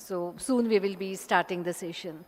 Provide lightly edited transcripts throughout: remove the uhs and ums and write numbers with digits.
So soon we will be starting the session.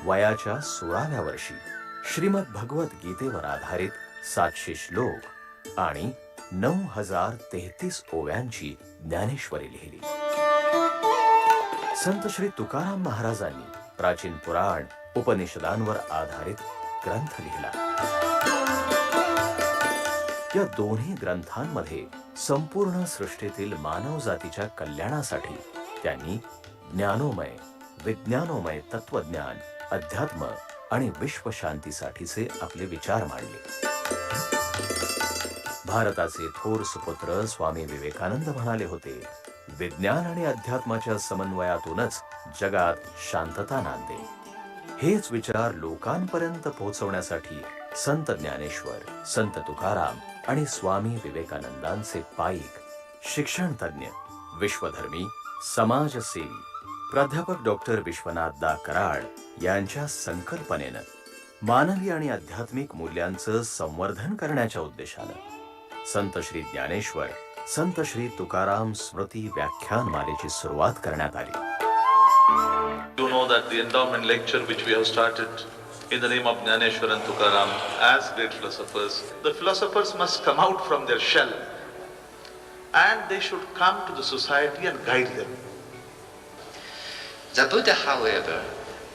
वयाच्या 16व्या वर्षी श्रीमद भगवत गीतेवर आधारित 700 श्लोक आणि 9033 ओव्यांची ज्ञानेश्वरी लिहिली. संत श्री तुकाराम महाराजांनी प्राचीन पुराण उपनिषदांवर आधारित ग्रंथ लिहिला. या दोन्ही ग्रंथांमध्ये संपूर्ण सृष्टीतील मानव जातीच्या कल्याणासाठी त्यांनी ज्ञानोमय, विज्ञानोमय तत्वज्ञान, अध्यात्म आणि विश्वशांतीसाठीचे आपले विचार मांडले. भारताचे थोर सुपुत्र स्वामी विवेकानंद म्हणाले होते, विज्ञान आणि अध्यात्माच्या समन्वयातूनच जगात शांतता नांदे. हेच विचार लोकांपर्यंत पोहोचवण्यासाठी संत ज्ञानेश्वर, संत तुकाराम आणि स्वामी विवेकानंदांचे पाईक, शिक्षण तज्ञ, विश्वधर्मी, समाजसेवी प्राध्यापक डॉक्टर विश्वनाथ कराड यांच्या संकल्पनेनं मानवी आणि आध्यात्मिक मूल्यांचं संवर्धन करण्याच्या उद्देशानं संत श्री ज्ञानेश्वर, संत श्री तुकाराम स्मृती व्याख्यानमालेची सुरुवात करण्यात आली. You know that the endowment lecture which we have started in the name of Dnyaneshwara and Tukaram as great philosophers, the philosophers must come out from their shell and they should come to the society and guide them. The Buddha, however,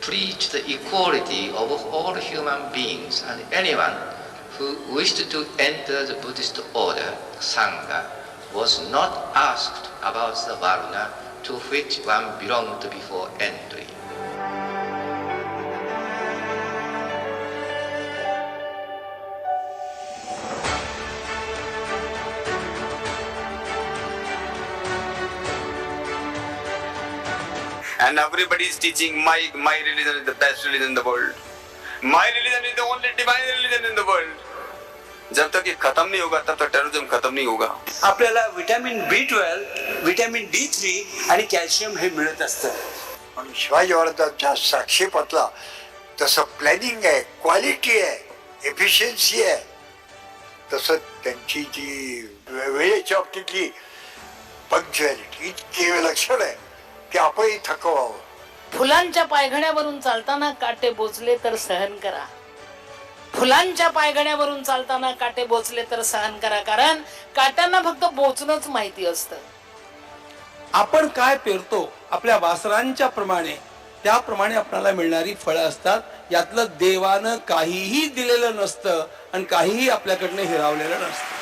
preached the equality of all human beings, and anyone who wished to enter the Buddhist order, Sangha, was not asked about the varna to which one belonged before entry. And everybody is teaching my religion is the best religion in the world. My religion is the only divine religion in the world. जब तक ये खत्म नहीं होगा तब तक terrorism खत्म नहीं होगा. आपल्याला विटॅमिन B12, विटॅमिन D3 आणि कॅल्शियम हे मिळत असतं. म्हणून शिवाजी महाराजांच्या साक्षीपतला तसं प्लॅनिंग आहे, क्वालिटी आहे, एफिशियन्सी आहे, तसं त्यांची जी वेळेच्या बाबतीतली पंक्च्युअलिटी इतकी विलक्षण आहे की आपणही थकवावं. फुलांच्या पायघड्यावरून चालताना काटे बोचले तर सहन करा. फुलांच्या पायघड्यावरून चालताना काटे बोचले तर सहन करा, कारण काट्यांना फक्त बोचणंच माहिती असतं. आपण काय पेरतो आपल्या वासरांच्या प्रमाणे त्याप्रमाणे आपल्याला मिळणारी फळं असतात. यातलं देवानं काहीही दिलेलं नसतं आणि काहीही आपल्याकडनं हिरावलेलं नसतं.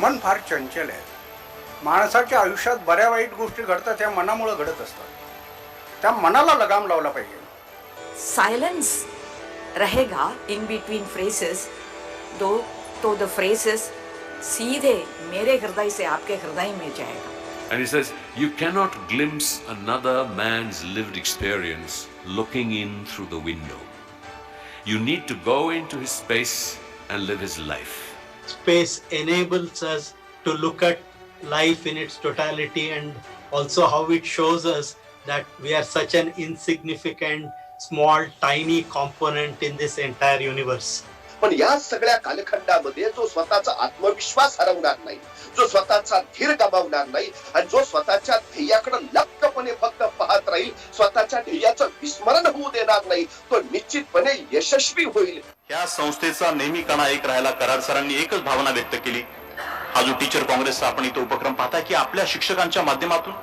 मन फार चंचल आहे. माणसाच्या आयुष्यात बऱ्या वाईट गोष्टी घडतात, त्या मनामुळे घडत असतात. त्या मनाला लगाम लावला पाहिजे. सायलेंस रहेगा इन बिटवीन फ्रेसेस तो द फ्रेसेस सीधे मेरे हृदय से आपके हृदय में जाएगा. And he says, you cannot glimpse another man's lived experience looking in through the window. You need to go into his space and live his life. Space enables us to look at life in its totality and also how it shows us that we are such an insignificant, small, tiny component in this entire universe. पण या सगळ्या कालखंडामध्ये जो स्वतःचा आत्मविश्वास हरवणार नाही, जो स्वतःचा धीर गमावणार नाही आणि जो स्वतःच्या ध्येयाकडे लक्कपणे फक्त पाहत राहील, स्वतःच्या ध्येयाचं विस्मरण होऊ देणार नाही, तो निश्चितपणे यशस्वी होईल. या संस्थेचा नेहमी कणा एक राहायला कराड सरांनी एकच भावना व्यक्त केली. हा जो टीचर काँग्रेसचा आपण इथं उपक्रम पाहता की आपल्या शिक्षकांच्या माध्यमातून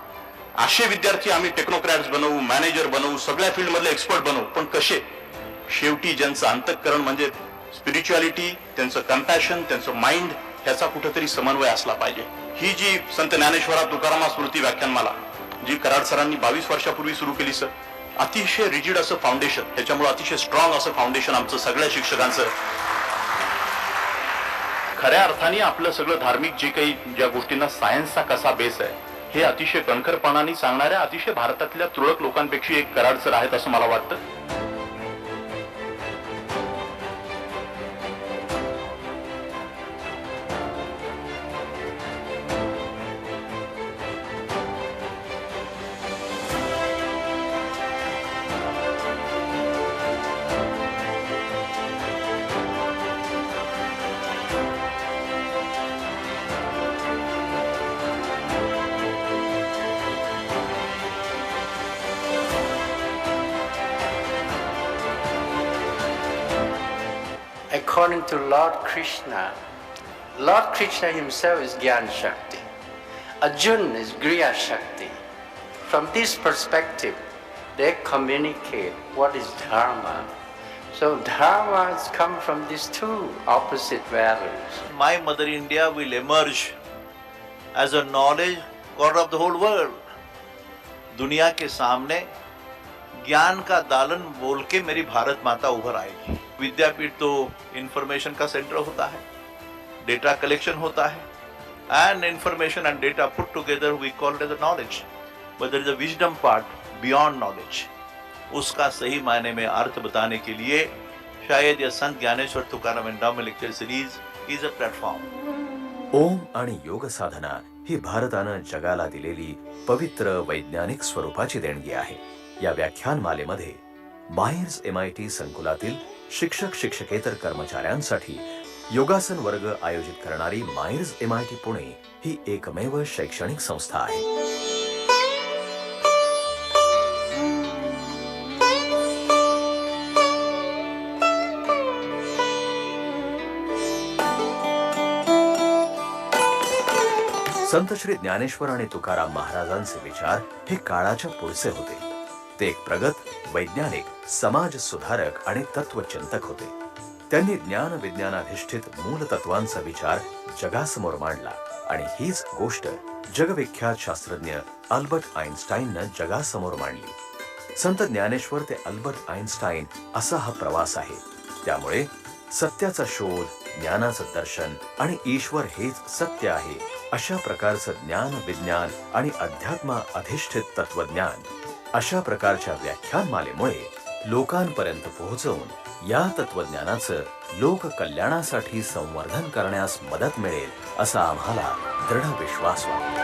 असे विद्यार्थी आम्ही टेक्नोक्रॅट्स बनवू, मॅनेजर बनवू, सगळ्या फील्ड मधले एक्सपर्ट बनवू, पण कसे? शेवटी ज्यांचं अंतःकरण म्हणजे स्पिरिच्युअलिटी, त्यांचं कम्पॅशन, त्यांचं माइंड, ह्याचा कुठेतरी समन्वय असला पाहिजे. ही जी संत ज्ञानेश्वरा तुकाराम स्मृती व्याख्यानमाला जी कराड सरांनी 22 वर्षापूर्वी सुरू केली सर, अतिशय रिजिड असं फाउंडेशन, त्याच्यामुळे अतिशय स्ट्रॉंग असं फाउंडेशन आमचं सगळ्या शिक्षकांचं. खऱ्या अर्थाने आपलं सगळं धार्मिक जे काही ज्या गोष्टींना सायन्सचा कसा बेस आहे हे अतिशय कणखरपणाने सांगणाऱ्या अतिशय भारतातल्या तुरळक लोकांपेक्षा एक कराड सर आहेत असं मला वाटतं. according to Lord Krishna himself is Gyan Shakti. Arjuna is Griya Shakti. From this perspective, they communicate what is Dharma. So Dharma has come from these two opposite values. My Mother India will emerge as a knowledge God of the whole world. दुनिया के सामने ज्ञान का दालन बोल के मेरी भारत माता उभर आएगी. विद्यापीठ तो इंफॉर्मेशन का सेंटर होता है, डेटा कलेक्शन होता है, and information and data put together we call it as a knowledge. But there is a wisdom part beyond knowledge. उसका सही मायने में अर्थ बताने के लिए शायद यह Sant Dnyaneshwar Tukaram endowment lecture series is a platform. ओम आणि योग साधना ही भारतानं जगाला दिलेली पवित्र वैज्ञानिक स्वरूपाची देणगी आहे. या व्याख्यानमालेमध्ये मायर्स MIT संकुलातील शिक्षक शिक्षकेतर कर्मचाऱ्यांसाठी योगासन वर्ग आयोजित करणारी मायर्स MIT पुणे ही एकमेव शैक्षणिक संस्था आहे. संत श्री ज्ञानेश्वर आणि तुकाराम महाराजांचे विचार हे काळाच्या पुढचे होते. ते एक प्रगत वैज्ञानिक, समाज सुधारक आणि तत्वचिंतक होते. त्यांनी ज्ञान विज्ञानाधिष्ठित मूल तत्वांचा विचार जगासमोर मांडला आणि हीच गोष्ट जगविख्यात शास्त्रज्ञ अल्बर्ट आइन्स्टाईननं जगासमोर मांडली. संत ज्ञानेश्वर ते अल्बर्ट आइन्स्टाईन असा हा प्रवास आहे. त्यामुळे सत्याचा शोध, ज्ञानाचं दर्शन आणि ईश्वर हेच सत्य आहे अशा प्रकारचं ज्ञान विज्ञान आणि अध्यात्म अधिष्ठित तत्वज्ञान अशा प्रकारच्या व्याख्यानमालेमुळे लोकांपर्यंत पोहोचवून या तत्वज्ञानाचं लोक कल्याणासाठी संवर्धन करण्यास मदत मिळेल असा आम्हाला दृढ विश्वास वाटतो.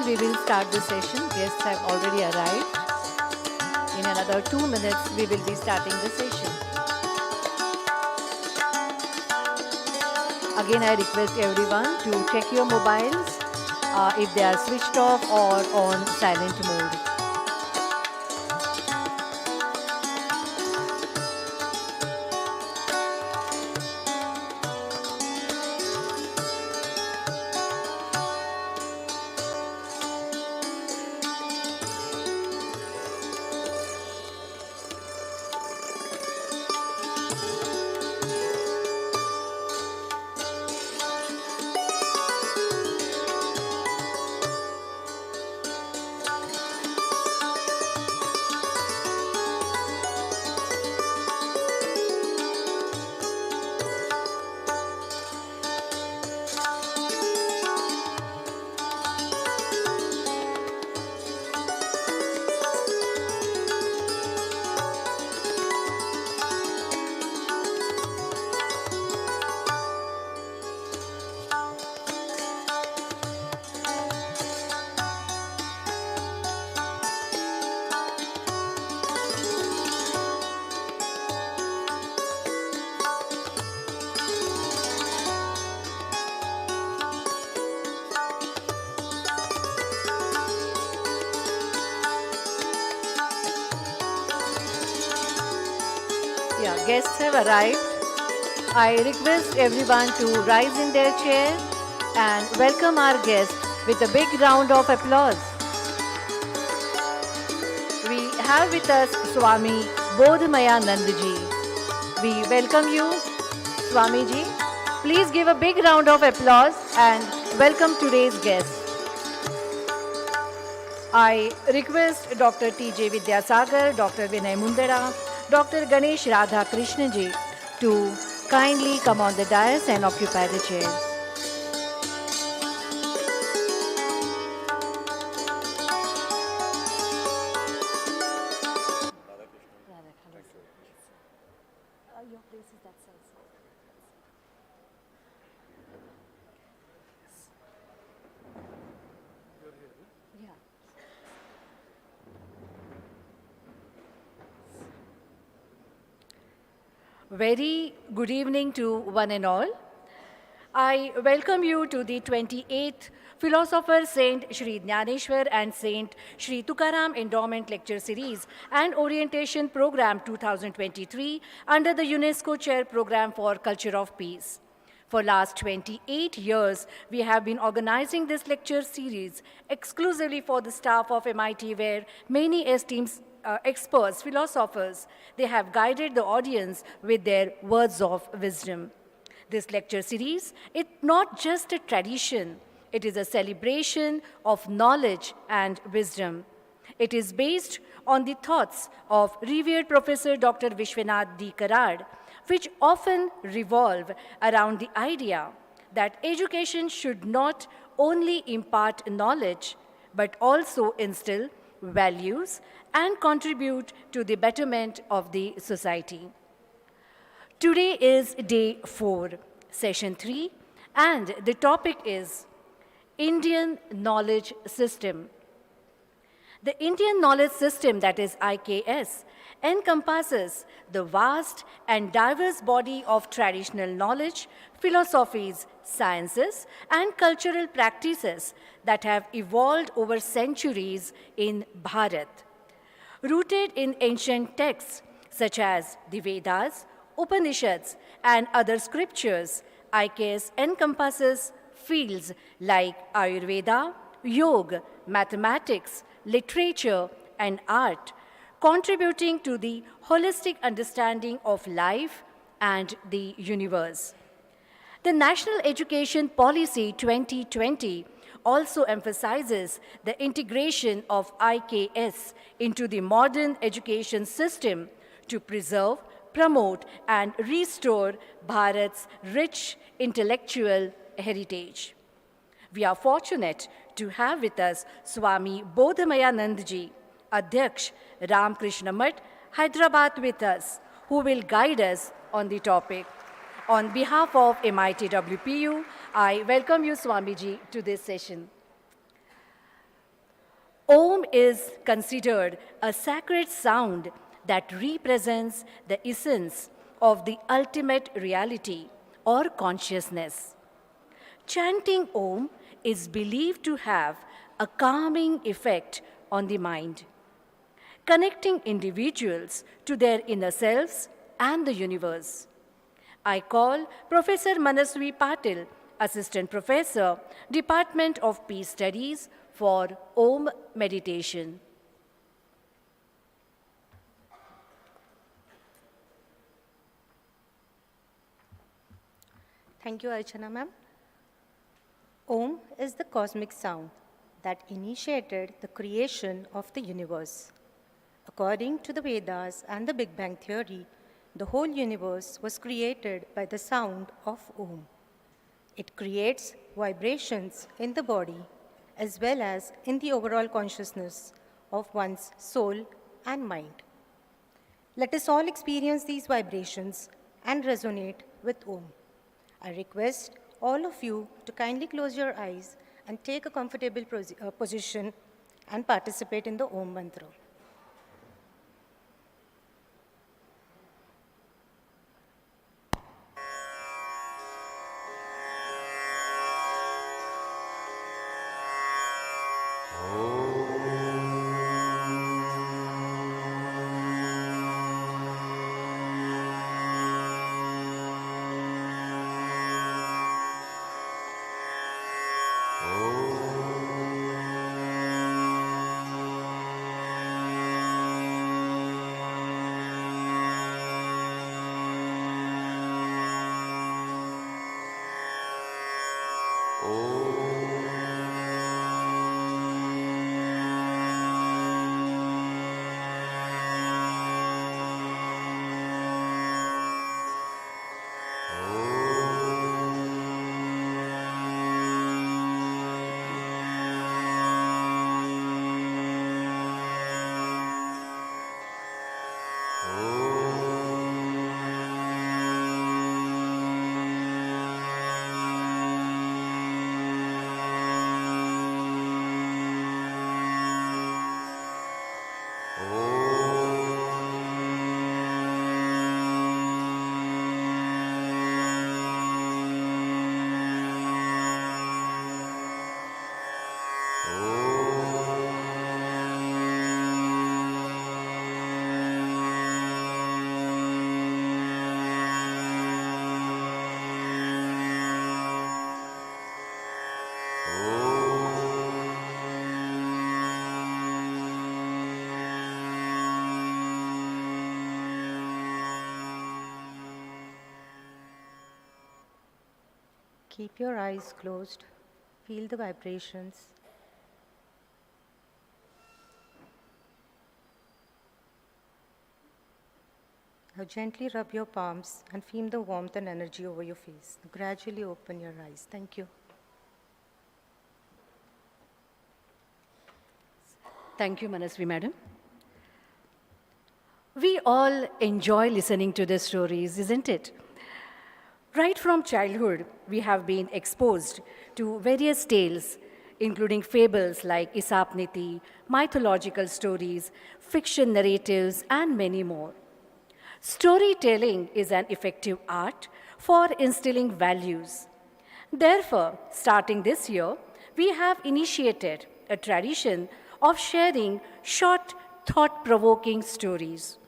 We will start the session. Guests have already arrived. In another 2 minutes, we will be starting the session. Again, I request everyone to check your mobiles if they are switched off or on silent mode. Yeah, guests have arrived. I request everyone to rise in their chair and welcome our guest with a big round of applause. We have with us Swami Bodhmayanandji. We welcome you, Swamiji. Please give a big round of applause and welcome today's guest. I request Dr. T.J. Vidyasagar, Dr. Vinay Mundara, Dr. Ganesh Radha Krishnaji to kindly come on the dais and occupy the chairs. Very good evening to one and all. I welcome you to the 28th Philosopher Saint Shree Dnyaneshwara and Saint Shree Tukaram Endowment Lecture Series and Orientation Program 2023 under the UNESCO Chair Program for Culture of Peace. For last 28 years, we have been organizing this lecture series exclusively for the staff of MIT, where many esteemed experts, philosophers, they have guided the audience with their words of wisdom. This lecture series is not just a tradition, it is a celebration of knowledge and wisdom. It is based on the thoughts of revered Professor Dr. Vishwanath D. Karad, which often revolve around the idea that education should not only impart knowledge, but also instill values and contribute to the betterment of the society. Today is day 4, session 3, and the topic is Indian Knowledge System. The Indian Knowledge System, that is IKS, encompasses the vast and diverse body of traditional knowledge, philosophies, sciences, and cultural practices that have evolved over centuries in Bharat. Rooted in ancient texts such as the Vedas, Upanishads, and other scriptures, IKS encompasses fields like Ayurveda, Yoga, mathematics, literature, and art, contributing to the holistic understanding of life and the universe. The National Education Policy 2020 also emphasizes the integration of IKS into the modern education system to preserve, promote, and restore Bharat's rich intellectual heritage. We are fortunate to have with us Swami Bodhmayanandji, Adhyaksh, Ramakrishna Math, Hyderabad with us, who will guide us on the topic. On behalf of MITWPU, I welcome you, Swamiji, to this session. Om is considered a sacred sound that represents the essence of the ultimate reality or consciousness. Chanting Om is believed to have a calming effect on the mind, connecting individuals to their inner selves and the universe. I call Professor Manasvi Patil, Assistant Professor, Department of Peace Studies, for Om meditation. Thank you, Archana ma'am. Om is the cosmic sound that initiated the creation of the universe. According to the Vedas and the Big Bang Theory, the whole universe was created by the sound of Om. It creates vibrations in the body as well as in the overall consciousness of one's soul and mind. Let us all experience these vibrations and resonate with Om. I request all of you to kindly close your eyes and take a comfortable position and participate in the Om mantra. Keep your eyes closed. Feel the vibrations. Now gently rub your palms and feel the warmth and energy over your face. Gradually open your eyes. Thank you. Thank you, Manasvi madam. We all enjoy listening to the stories, isn't it? Right from childhood, we have been exposed to various tales, including fables like Aesop Niti, mythological stories, fiction narratives, and many more. Storytelling is an effective art for instilling values. Therefore, starting this year, we have initiated a tradition of sharing short, thought-provoking stories.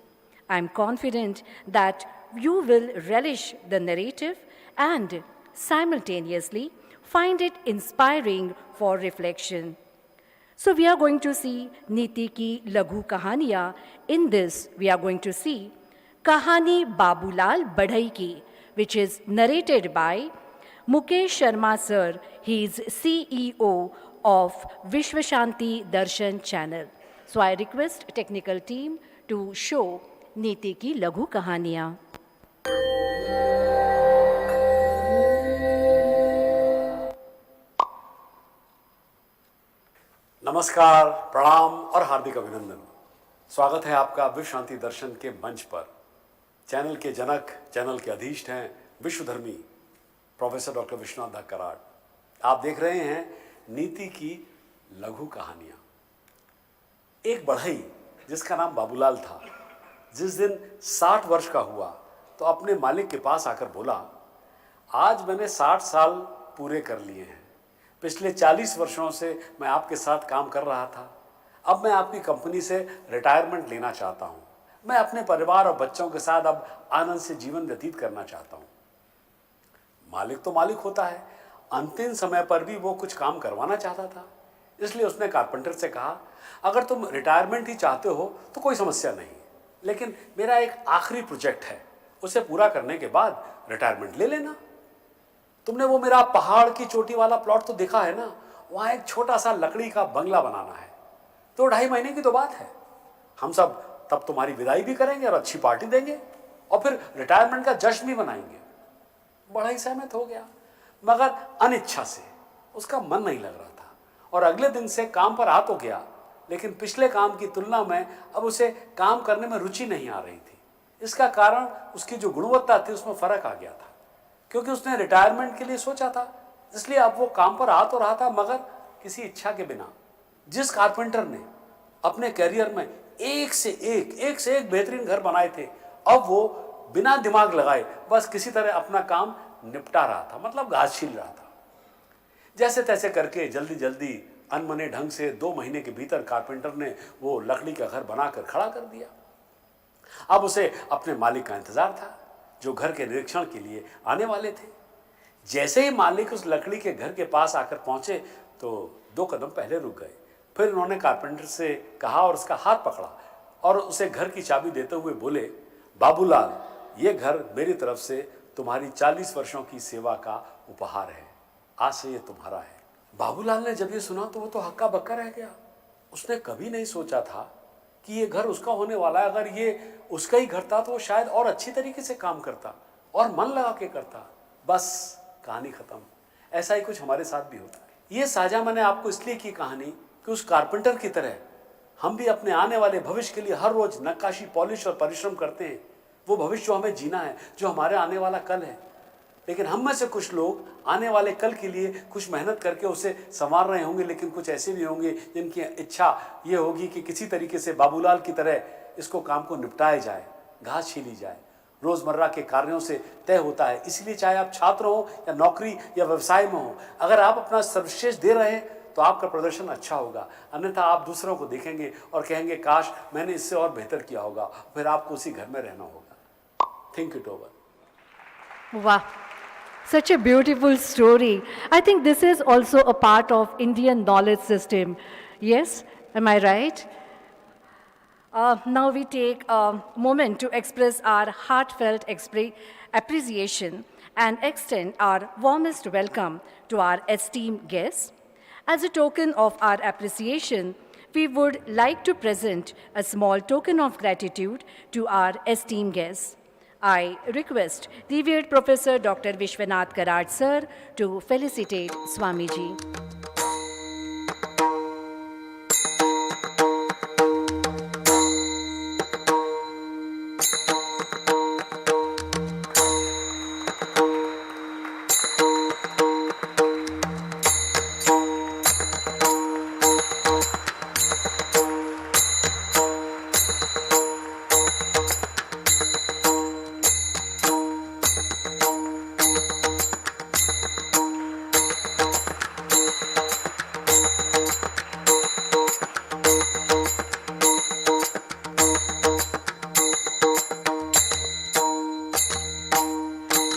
I'm confident that you will relish the narrative and simultaneously find it inspiring for reflection. So we are going to see Niti ki Laghu Kahaniya. In this, we are going to see Kahani Babulal Badhai Ki, which is narrated by Mukesh Sharma sir. He is CEO of Vishwashanti Darshan channel. So I request technical team to show Niti ki Laghu Kahaniya. नमस्कार, प्रणाम और हार्दिक अभिनंदन। स्वागत है आपका विश्व शांति दर्शन के मंच पर। चैनल के जनक, चैनल के अधीष्ट हैं विश्वधर्मी प्रोफेसर डॉक्टर विश्वनाथ दा कराड़। आप देख रहे हैं नीति की लघु कहानियां। एक बढ़ई जिसका नाम बाबूलाल था, जिस दिन 60 वर्ष का हुआ तो अपने मालिक के पास आकर बोला, आज मैंने 60 साल पूरे कर लिए हैं। पिछले 40 वर्षों से मैं आपके साथ काम कर रहा था। अब मैं आपकी कंपनी से रिटायरमेंट लेना चाहता हूं। मैं अपने परिवार और बच्चों के साथ अब आनंद से जीवन व्यतीत करना चाहता हूं। मालिक तो मालिक होता है, अंतिम समय पर भी वो कुछ काम करवाना चाहता था। इसलिए उसने कारपेंटर से कहा, अगर तुम रिटायरमेंट ही चाहते हो तो कोई समस्या नहीं, लेकिन मेरा एक आखिरी प्रोजेक्ट है, उसे पूरा करने के बाद रिटायरमेंट ले लेना। तुमने वो मेरा पहाड़ की चोटी वाला प्लॉट तो देखा है ना, वहां एक छोटा सा लकड़ी का बंगला बनाना है। तो 2.5 महीने की तो बात है। हम सब तब तुम्हारी विदाई भी करेंगे और अच्छी पार्टी देंगे और फिर रिटायरमेंट का जश्न भी मनाएंगे। बड़ा ही सहमत हो गया, मगर अनिच्छा से उसका मन नहीं लग रहा था और अगले दिन से काम पर आ तो गया, लेकिन पिछले काम की तुलना में अब उसे काम करने में रुचि नहीं आ रही थी। इसका कारण उसकी जो गुणवत्ता थी उसमें फर्क आ गया था, क्योंकि उसने रिटायरमेंट के लिए सोचा था। इसलिए अब वो काम पर आ तो रहा था, मगर किसी इच्छा के बिना। जिस कारपेंटर ने अपने करियर में एक से एक बेहतरीन घर बनाए थे, अब वो बिना दिमाग लगाए बस किसी तरह अपना काम निपटा रहा था, मतलब घास छील रहा था। जैसे तैसे करके जल्दी जल्दी अनमने ढंग से 2 महीने के भीतर कारपेंटर ने वो लकड़ी का घर बनाकर खड़ा कर दिया। अब उसे अपने मालिक का इंतजार था, जो घर के निरीक्षण के लिए आने वाले थे। जैसे ही मालिक उस लकड़ी के घर के पास आकर पहुंचे तो 2 कदम पहले रुक गए। फिर उन्होंने कारपेंटर से कहा और उसका हाथ पकड़ा और उसे घर की चाबी देते हुए बोले, बाबूलाल, ये घर मेरी तरफ से तुम्हारी 40 वर्षों की सेवा का उपहार है। आज से ये तुम्हारा है। बाबूलाल ने जब ये सुना तो वो तो हक्का बक्का रह गया। उसने कभी नहीं सोचा था कि ये घर उसका होने वाला है। अगर ये उसका ही घर था तो वो शायद और अच्छी तरीके से काम करता और मन लगा के करता। बस कहानी खत्म। ऐसा ही कुछ हमारे साथ भी होता है। ये साझा मैंने आपको इसलिए की कहानी कि उस कारपेंटर की तरह हम भी अपने आने वाले भविष्य के लिए हर रोज नक्काशी, पॉलिश और परिश्रम करते हैं। वो भविष्य जो हमें जीना है, जो हमारे आने वाला कल है। लेकिन हम में से कुछ लोग आने वाले कल के लिए कुछ मेहनत करके उसे संवार रहे होंगे, लेकिन कुछ ऐसे भी होंगे जिनकी इच्छा ये होगी कि किसी तरीके से बाबूलाल की तरह इसको काम को निपटाया जाए, घास छीली जाए। रोजमर्रा के कार्यों से तय होता है। इसलिए चाहे आप छात्र हो या नौकरी या व्यवसाय में हो, अगर आप अपना सर्वश्रेष्ठ दे रहे हैं तो आपका प्रदर्शन अच्छा होगा। अन्यथा आप दूसरों को देखेंगे और कहेंगे, काश मैंने इससे और बेहतर किया होगा। फिर आपको उसी घर में रहना होगा। Think it over. Wow, such a beautiful story. I think this is also a part of Indian knowledge system. Yes, am I right? Now we take a moment to express our heartfelt appreciation and extend our warmest welcome to our esteemed guests. As a token of our appreciation, we would like to present a small token of gratitude to our esteemed guests. I request revered Professor Dr. Vishwanath Karad Sir to felicitate Swamiji.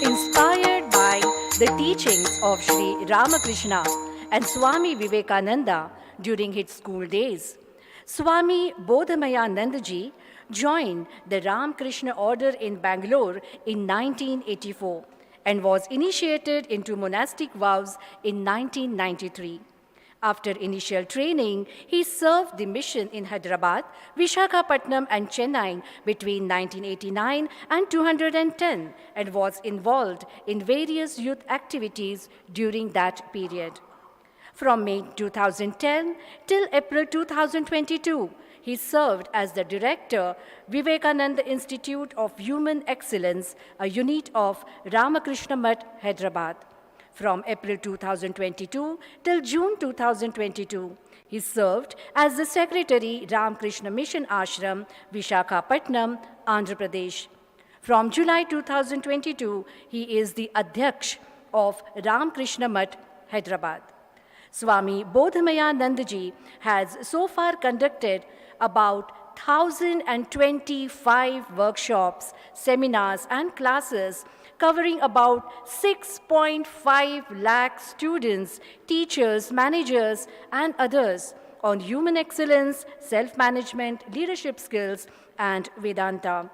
Inspired by the teachings of Sri Ramakrishna and Swami Vivekananda during his school days, Swami Bodhamayanandaji joined the Ramakrishna order in Bangalore in 1984 and was initiated into monastic vows in 1993. After initial training, he served the mission in Hyderabad, Visakhapatnam and Chennai between 1989 and 2010 and was involved in various youth activities during that period. From May 2010 till April 2022, he served as the director, Vivekananda Institute of Human Excellence, a unit of Ramakrishna Math, Hyderabad. From April 2022 till June 2022, he served as the Secretary, Ramakrishna Mission Ashram, Visakhapatnam, Andhra Pradesh. From July 2022, he is the Adhyaksh of Ramakrishna Math, Hyderabad. Swami Bodhamayanandaji has so far conducted about 1,025 workshops, seminars, and classes covering about 6.5 lakh students, teachers, managers, and others on human excellence, self-management, leadership skills, and Vedanta.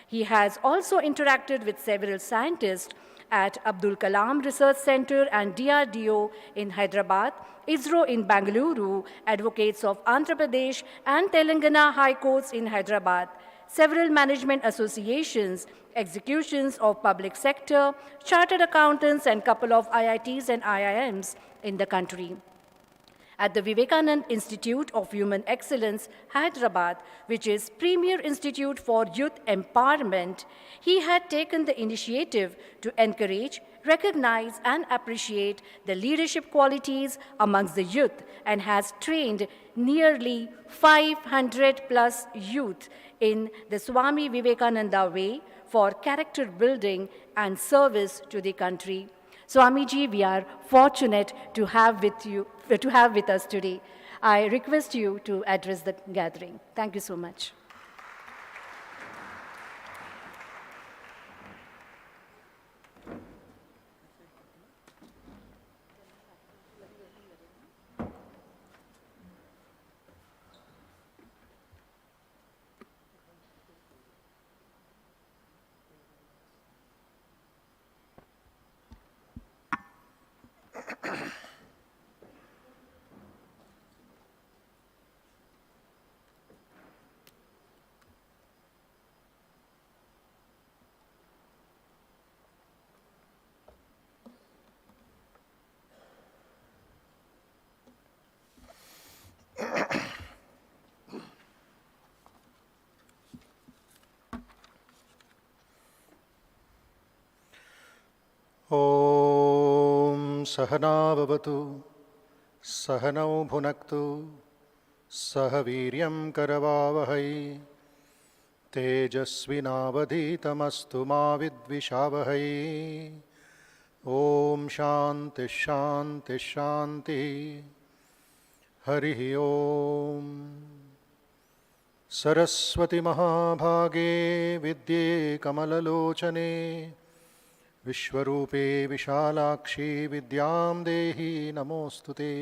He has also interacted with several scientists at Abdul Kalam Research Center and DRDO in Hyderabad, ISRO in Bangalore, advocates of Andhra Pradesh and Telangana High Courts in Hyderabad, several management associations, executions of public sector, chartered accountants, and couple of IITs and IIMs in the country. At the Vivekananda Institute of Human Excellence, Hyderabad, which is premier institute for youth empowerment, he had taken the initiative to encourage, recognize, and appreciate the leadership qualities amongst the youth and has trained nearly 500 plus youth in the Swami Vivekananda way for character building and service to the country. Swamiji, we are fortunate to have with us today. I request you to address the gathering. Thank you so much. ॐ सहना भवतु सहनौ भुनक्तु सह वीर्यं करवावहै तेजस्विनावधीतमस्तु मा विद्विषावहै ॐ शान्ति शान्ति शान्ति हरिः ॐ सरस्वती महाभागे विद्ये कमललोचने विश्वरूपे विशालाक्षी विद्यां देहि नमोऽस्तुते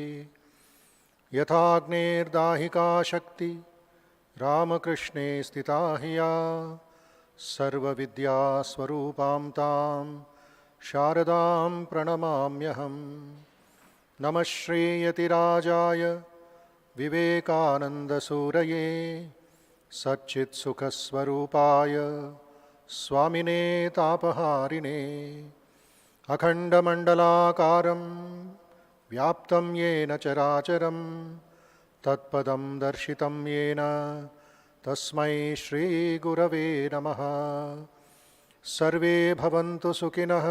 यथाग्नेर्दाहिका शक्ति रामकृष्णे स्थिता हि या सर्वविद्यास्वरूपां तां शारदां प्रणमाम्यहं। नमः श्रीयतिराजाय विवेकानन्दसूरये सच्चित्सुखस्वरूपाय स्वामिने तापहारिणे अखण्डमण्डलाकारं व्याप्तं येन चराचरं तत्पदं दर्शितं येन तस्मै श्रीगुरवे नमः। सर्वे भवन्तु सुखिनः,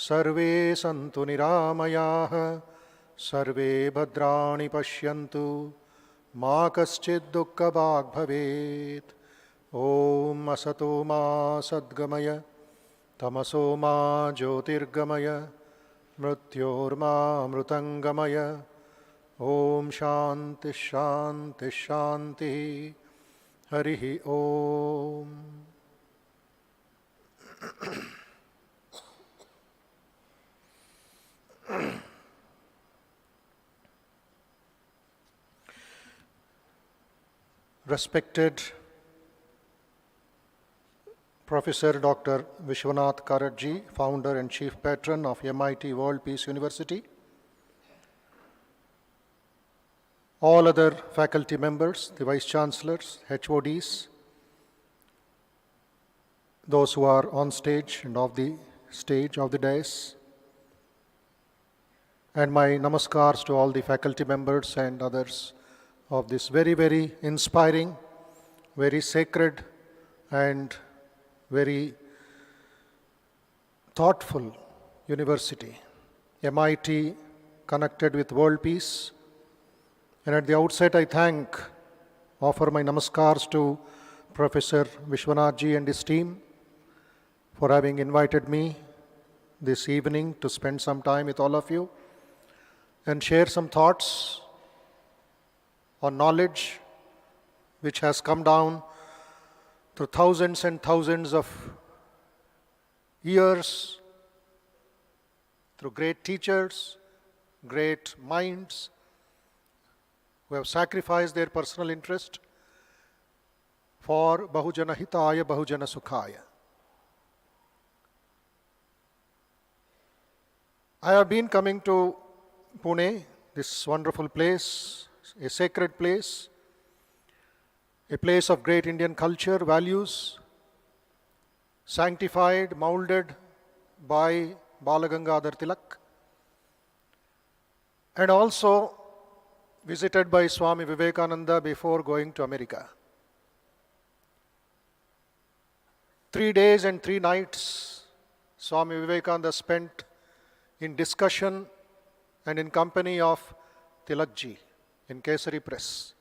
सर्वे सन्तु निरामयाः, सर्वे भद्राणि पश्यन्तु, मा कश्चित् दुःखभाग् भवेत्। ॐ असतो मा सद्गमय, तमसो मा ज्योतिर्गमय, मृत्योर्मा मृतङ्गमय। ॐ शान्ति शान्ति शान्तिः। हरिः ॐ। Respected Professor Dr. Vishwanath Karatji, founder and chief patron of MIT World Peace University, all other faculty members, the vice chancellors, HODs, those who are on stage and off the stage of the dais, and my namaskars to all the faculty members and others of this very, very inspiring, very sacred and very thoughtful university, MIT, connected with world peace. And at the outset, I offer my namaskars to Professor Vishwanathji and his team for having invited me this evening to spend some time with all of you and share some thoughts on knowledge which has come down through thousands and thousands of years, through great teachers, great minds, who have sacrificed their personal interest for Bahujana Hitaya, Bahujana Sukhaya. I have been coming to Pune, this wonderful place, a sacred place, a place of great Indian culture, values, sanctified, molded by Balagangadhar Tilak, and also visited by Swami Vivekananda before going to America. 3 days and 3 nights Swami Vivekananda spent in discussion and in company of Tilakji in Kesari Press.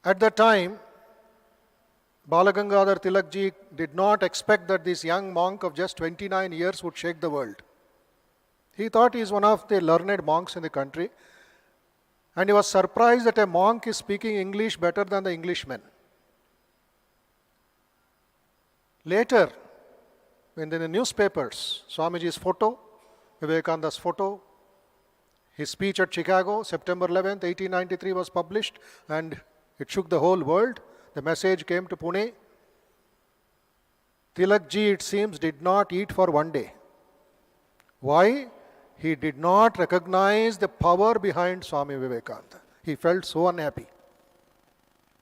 At that time, Balagangadhar Tilakji did not expect that this young monk of just 29 years would shake the world. He thought he is one of the learned monks in the country, and he was surprised that a monk is speaking English better than the Englishmen. Later, when in the newspapers, Swamiji's photo, Vivekananda's photo, his speech at Chicago, September 11th, 1893 was published, and it shook the whole world. The message came to Pune. Tilakji, it seems, did not eat for 1 day. Why? He did not recognize the power behind Swami Vivekananda. He felt so unhappy.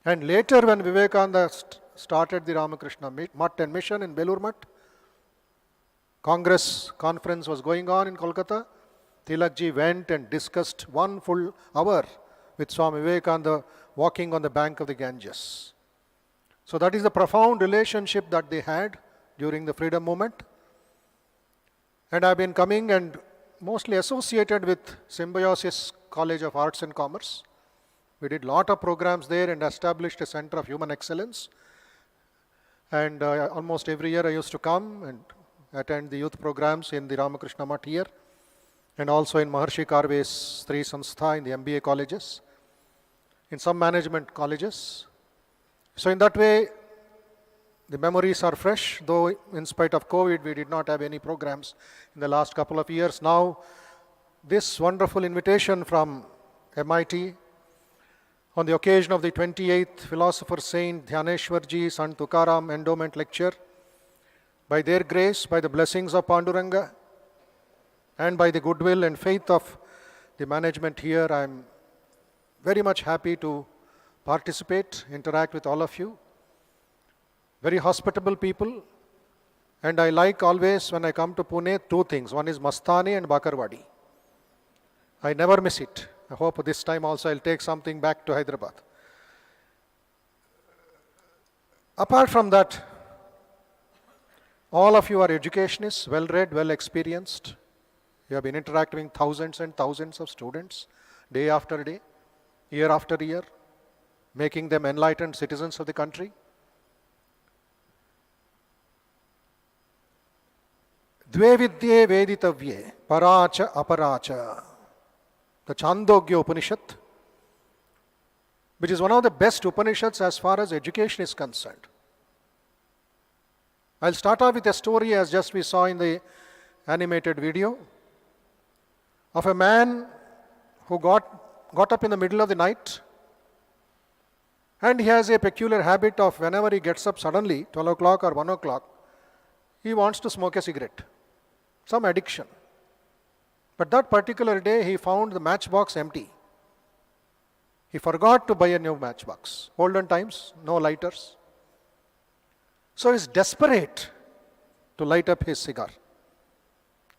And later, when Vivekananda started the Ramakrishna Mutt and Mission in Belur Mutt, conference was going on in Kolkata. Tilakji went and discussed 1 full hour with Swami Vivekananda walking on the bank of the Ganges. So that is the profound relationship that they had during the freedom movement. And I have been coming and mostly associated with Symbiosis College of Arts and Commerce. We did a lot of programs there and established a center of human excellence. And almost every year I used to come and attend the youth programs in the Ramakrishna Mutt here, and also in Maharshi Karve's Sri Sanstha in the MBA colleges, in some management colleges. So in that way, the memories are fresh, though in spite of COVID, we did not have any programs in the last couple of years. Now, this wonderful invitation from MIT On the occasion of the 28th Philosopher Saint Dnyaneshwara ji Sant Tukaram Endowment Lecture, by their grace, by the blessings of Panduranga, and by the goodwill and faith of the management here, I am very much happy to participate, interact with all of you. Very hospitable people, and I like always when I come to Pune two things. One is Mastani and Bakarwadi. I never miss it. I hope this time also I'll take something back to Hyderabad. Apart from that, all of you are educationists, well-read, well-experienced. You have been interacting with thousands and thousands of students, day after day, year after year, making them enlightened citizens of the country. Dve vidye veditavye, paracha aparacha. The Chandogya Upanishad, which is one of the best Upanishads as far as education is concerned. I'll start off with a story, as just we saw in the animated video, of a man who got up in the middle of the night, and he has a peculiar habit of whenever he gets up suddenly, 12 o'clock or 1 o'clock, he wants to smoke a cigarette. Some addiction. But that particular day, he found the matchbox empty. He forgot to buy a new matchbox. Olden times, no lighters. So he's desperate to light up his cigar.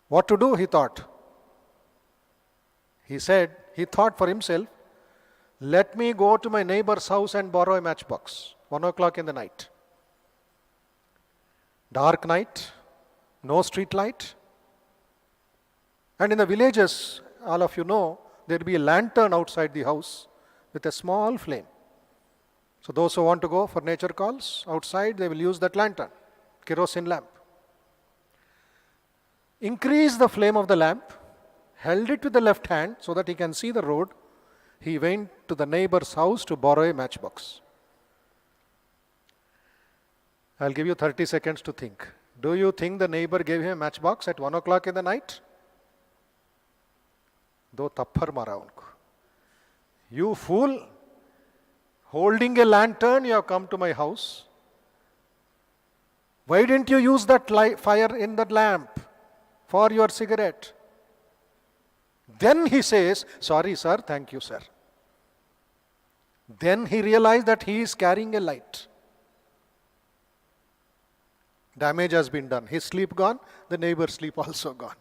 What to do, he thought. He thought for himself, let me go to my neighbor's house and borrow a matchbox. 1 o'clock in the night. Dark night, no street light. And in the villages, all of you know, there will be a lantern outside the house with a small flame. So those who want to go for nature calls outside, they will use that lantern, kerosene lamp. Increase the flame of the lamp, held it with the left hand so that he can see the road. He went to the neighbor's house to borrow a matchbox. I'll give you 30 seconds to think. Do you think the neighbor gave him a matchbox at 1 o'clock in the night? दो थप्पड़ मारा उनको. You fool, holding a lantern, you have come to my house. Why didn't you use that fire in that lamp for your cigarette? Then he says, sorry sir, thank you sir. Then he realized that he is carrying a light. Damage has been done. His sleep gone, the neighbor's sleep also gone.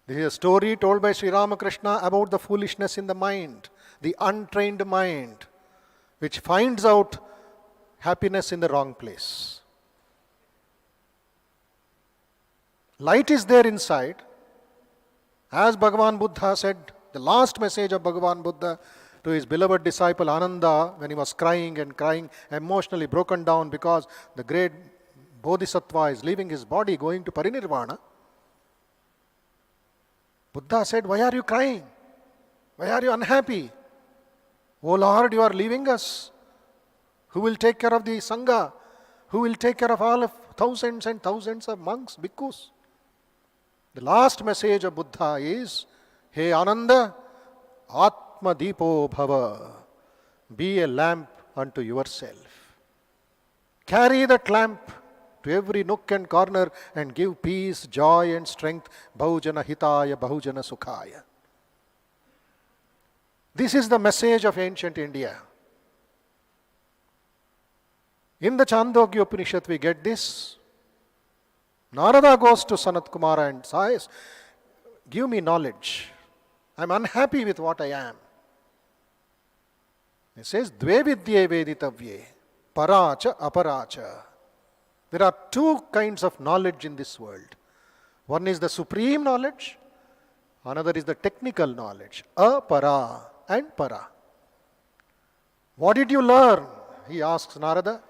This is a story told by Sri Ramakrishna about the foolishness in the mind, the untrained mind, which finds out happiness in the wrong place. Light is there inside. As Bhagavan Buddha said, the last message of Bhagavan Buddha to his beloved disciple Ananda, when he was crying and crying, emotionally broken down because the great Bodhisattva is leaving his body, going to Parinirvana. Buddha said, why are you crying? Why are you unhappy? Oh Lord, you are leaving us. Who will take care of the Sangha? Who will take care of all of thousands and thousands of monks, bhikkhus? The last message of Buddha is, Hey Ananda, Atma Deepo Bhava. Be a lamp unto yourself. Carry that lamp to every nook and corner and give peace, joy and strength. Bahujana Hitaya, Bahujana Sukhaya. This is the message of ancient India. In the Chandogya Upanishad we get this. Narada goes to Sanat Kumara and says, give me knowledge. I am unhappy with what I am. He says, Dve vidye veditavye, paracha aparacha. There are two kinds of knowledge in this world. One is the supreme knowledge, another is the technical knowledge, apara and para. What did you learn? He asks Narada.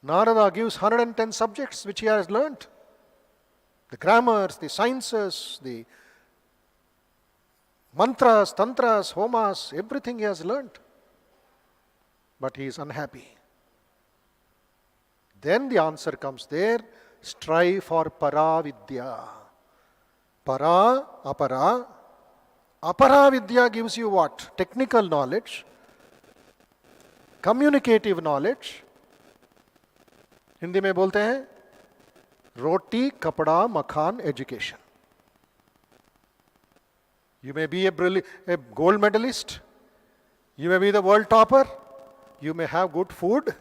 Narada gives 110 subjects which he has learnt. The grammars, the sciences, the mantras, tantras, homas, everything he has learnt. But he is unhappy. Then the answer comes there, strive for para vidya. Para, apara. Apara vidya gives you what? Technical knowledge. Communicative knowledge, Hindi में बोलते हैं रोटी कपड़ा मकान education. You may be a gold medalist, you may be the world topper, you may have good food,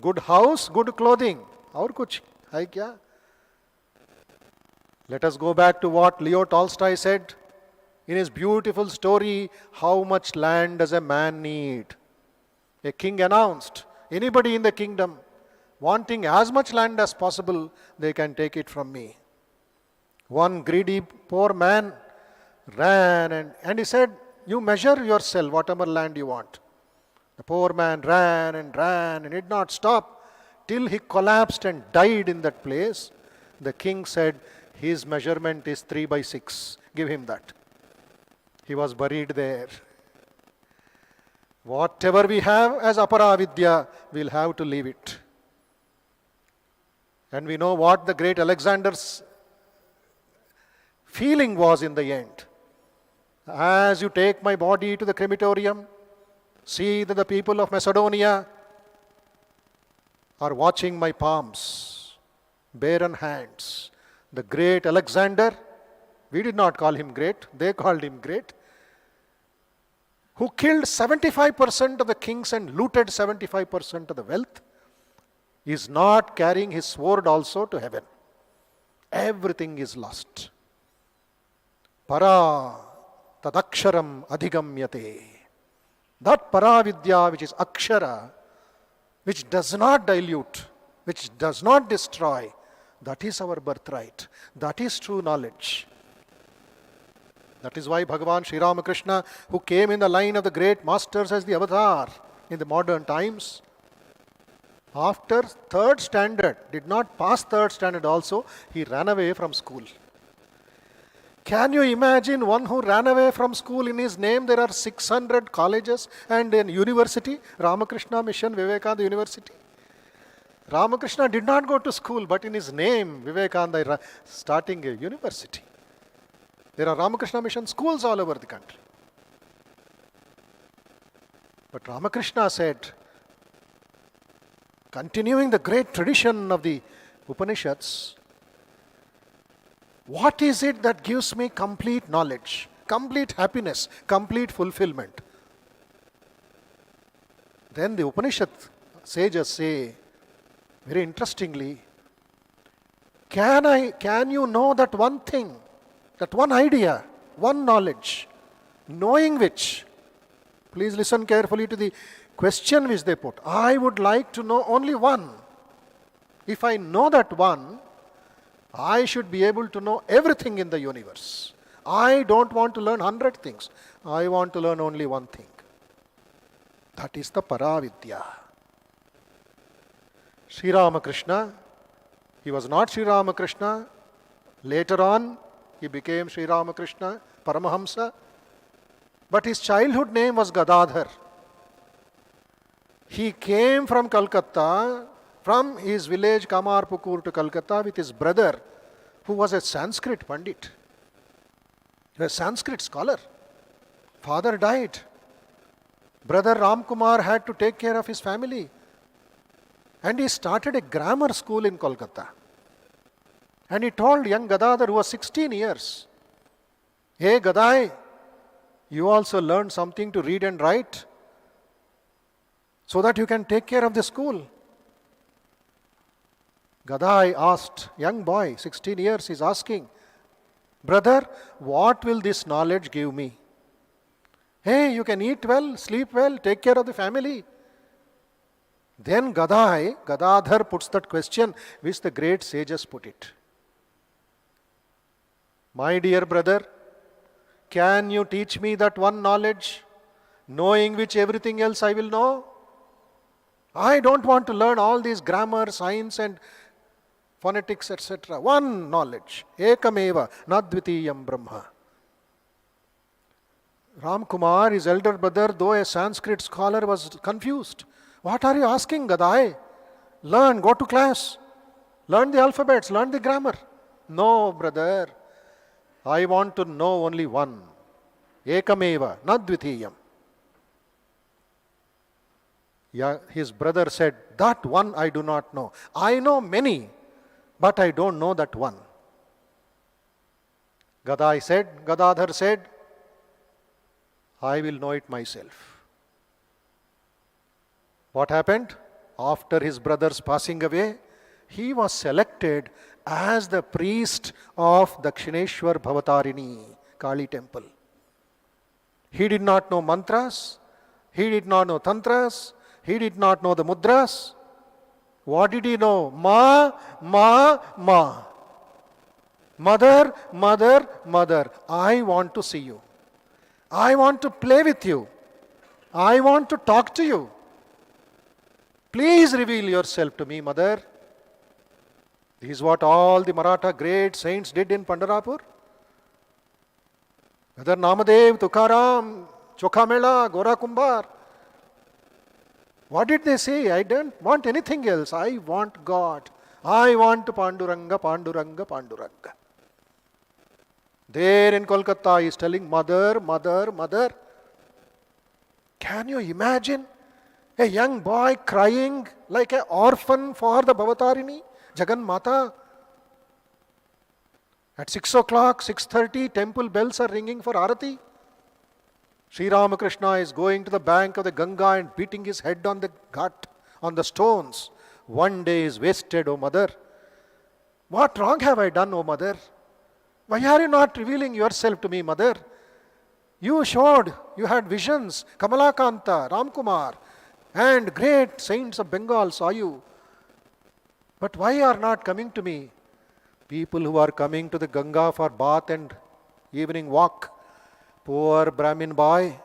good house, good clothing. और कुछ है क्या? Let us go back to what Leo Tolstoy said in his beautiful story, How Much Land Does a Man Need? A king announced, anybody in the kingdom wanting as much land as possible, they can take it from me. One greedy poor man ran and he said, you measure yourself whatever land you want. The poor man ran and did not stop till he collapsed and died in that place. The king said, his measurement is 3/6. Give him that. He was buried there. Whatever we have as aparavidya, we'll have to leave it. And we know what the great Alexander's feeling was in the end. As you take my body to the crematorium, see that the people of Macedonia are watching my palms, barren hands. The great Alexander, we did not call him great, they called him great, who killed 75% of the kings and looted 75% of the wealth, is not carrying his sword also to heaven. Everything is lost. Para tadaksharam adhigamyate. That paravidya which is akshara, which does not dilute, which does not destroy, that is our birthright. That is true knowledge. That is why Bhagavan Sri Ramakrishna, who came in the line of the great masters as the avatar in the modern times, after third standard, did not pass third standard also, he ran away from school. Can you imagine one who ran away from school? In his name there are 600 colleges and a university, Ramakrishna Mission Vivekananda University. Ramakrishna did not go to school, but in his name, Vivekananda starting a university. There are Ramakrishna Mission schools all over the country. But Ramakrishna said, continuing the great tradition of the Upanishads, what is it that gives me complete knowledge, complete happiness, complete fulfillment? Then the Upanishad sages say, very interestingly, can you know that one thing, that one idea, one knowledge, knowing which, please listen carefully to the question which they put. I would like to know only one. If I know that one, I should be able to know everything in the universe. I don't want to learn 100 things. I want to learn only one thing. That is the Paravidya. Sri Ramakrishna, he was not Sri Ramakrishna. Later on, he became Sri Ramakrishna, Paramahamsa. But his childhood name was Gadadhar. He came from Calcutta, from his village Kamarpukur to Calcutta with his brother, who was a Sanskrit Pandit, a Sanskrit scholar. Father died. Brother Ramkumar had to take care of his family. And he started a grammar school in Kolkata. And he told young Gadadhar, who was 16 years, hey Gadai, you also learn something to read and write so that you can take care of the school. Gadai asked, young boy, 16 years, is asking, brother, what will this knowledge give me? Hey, you can eat well, sleep well, take care of the family. Then Gadadhar puts that question which the great sages put it. My dear brother, can you teach me that one knowledge, knowing which everything else I will know? I don't want to learn all these grammar, science and phonetics, etc. One knowledge. Ekameva, nadvitiyam brahma. Ramkumar, his elder brother, though a Sanskrit scholar, was confused. What are you asking, Gadai? Learn, go to class. Learn the alphabets, learn the grammar. No, brother. I want to know only one. Ekameva, nadvitiyam. his brother said, that one I do not know. I know many, but I don't know that one. Gadadhar said, I will know it myself. What happened? After his brother's passing away, he was selected as the priest of Dakshineshwar Bhavatarini Kali temple. He did not know mantras, he did not know tantras, he did not know the mudras. What did he know? Ma, ma, ma. Mother, mother, mother, I want to see you. I want to play with you. I want to talk to you. Please reveal yourself to me, mother. This is what all the Maratha great saints did in Pandharpur. Whether Namadev, Tukaram, Chokhamela, Gora Kumbhar. What did they say? I don't want anything else. I want God. I want Panduranga, Panduranga, Panduranga. There in Kolkata, he is telling mother, mother, mother. Can you imagine a young boy crying like an orphan for the Bhavatarini, Jagan Mata? At 6 o'clock, 6:30, temple bells are ringing for Arati. Sri Ramakrishna is going to the bank of the Ganga and beating his head on the ghat, on the stones. One day is wasted, O mother. What wrong have I done, O mother? Why are you not revealing yourself to me, mother? You showed, you had visions. Kamalakanta, Ramkumar, and great saints of Bengal saw you. But why are not coming to me? People who are coming to the Ganga for bath and evening walk. Poor Brahmin boy.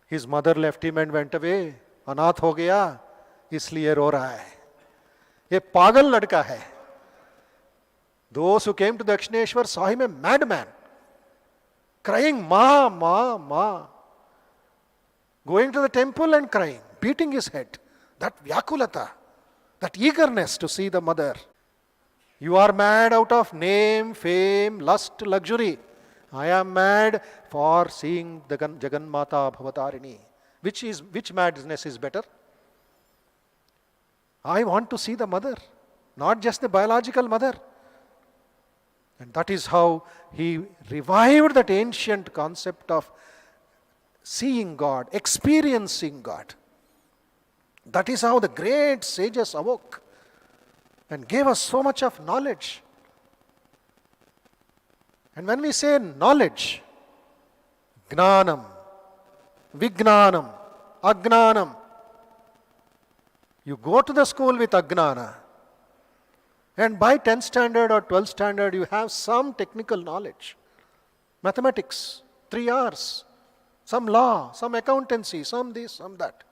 His mother left him and went away. Anath ho gaya, isliye ro raha hai. Ye pagal ladka hai. Those who came to Dakshineshwar saw him a madman, crying, Ma, Ma, Ma. Going to the temple and crying, beating his head. That vyakulata, that eagerness to see the mother. You are mad out of name, fame, lust, luxury. I am mad for seeing the Jagannmata Bhavatarini. Which madness is better? I want to see the mother, not just the biological mother. And that is how he revived that ancient concept of seeing God, experiencing God. That is how the great sages awoke and gave us so much of knowledge. And when we say knowledge, gnanam, vignanam, agnanam, you go to the school with agnana, and by 10th standard or 12th standard, you have some technical knowledge. Mathematics, 3 hours, some law, some accountancy, some this, some that.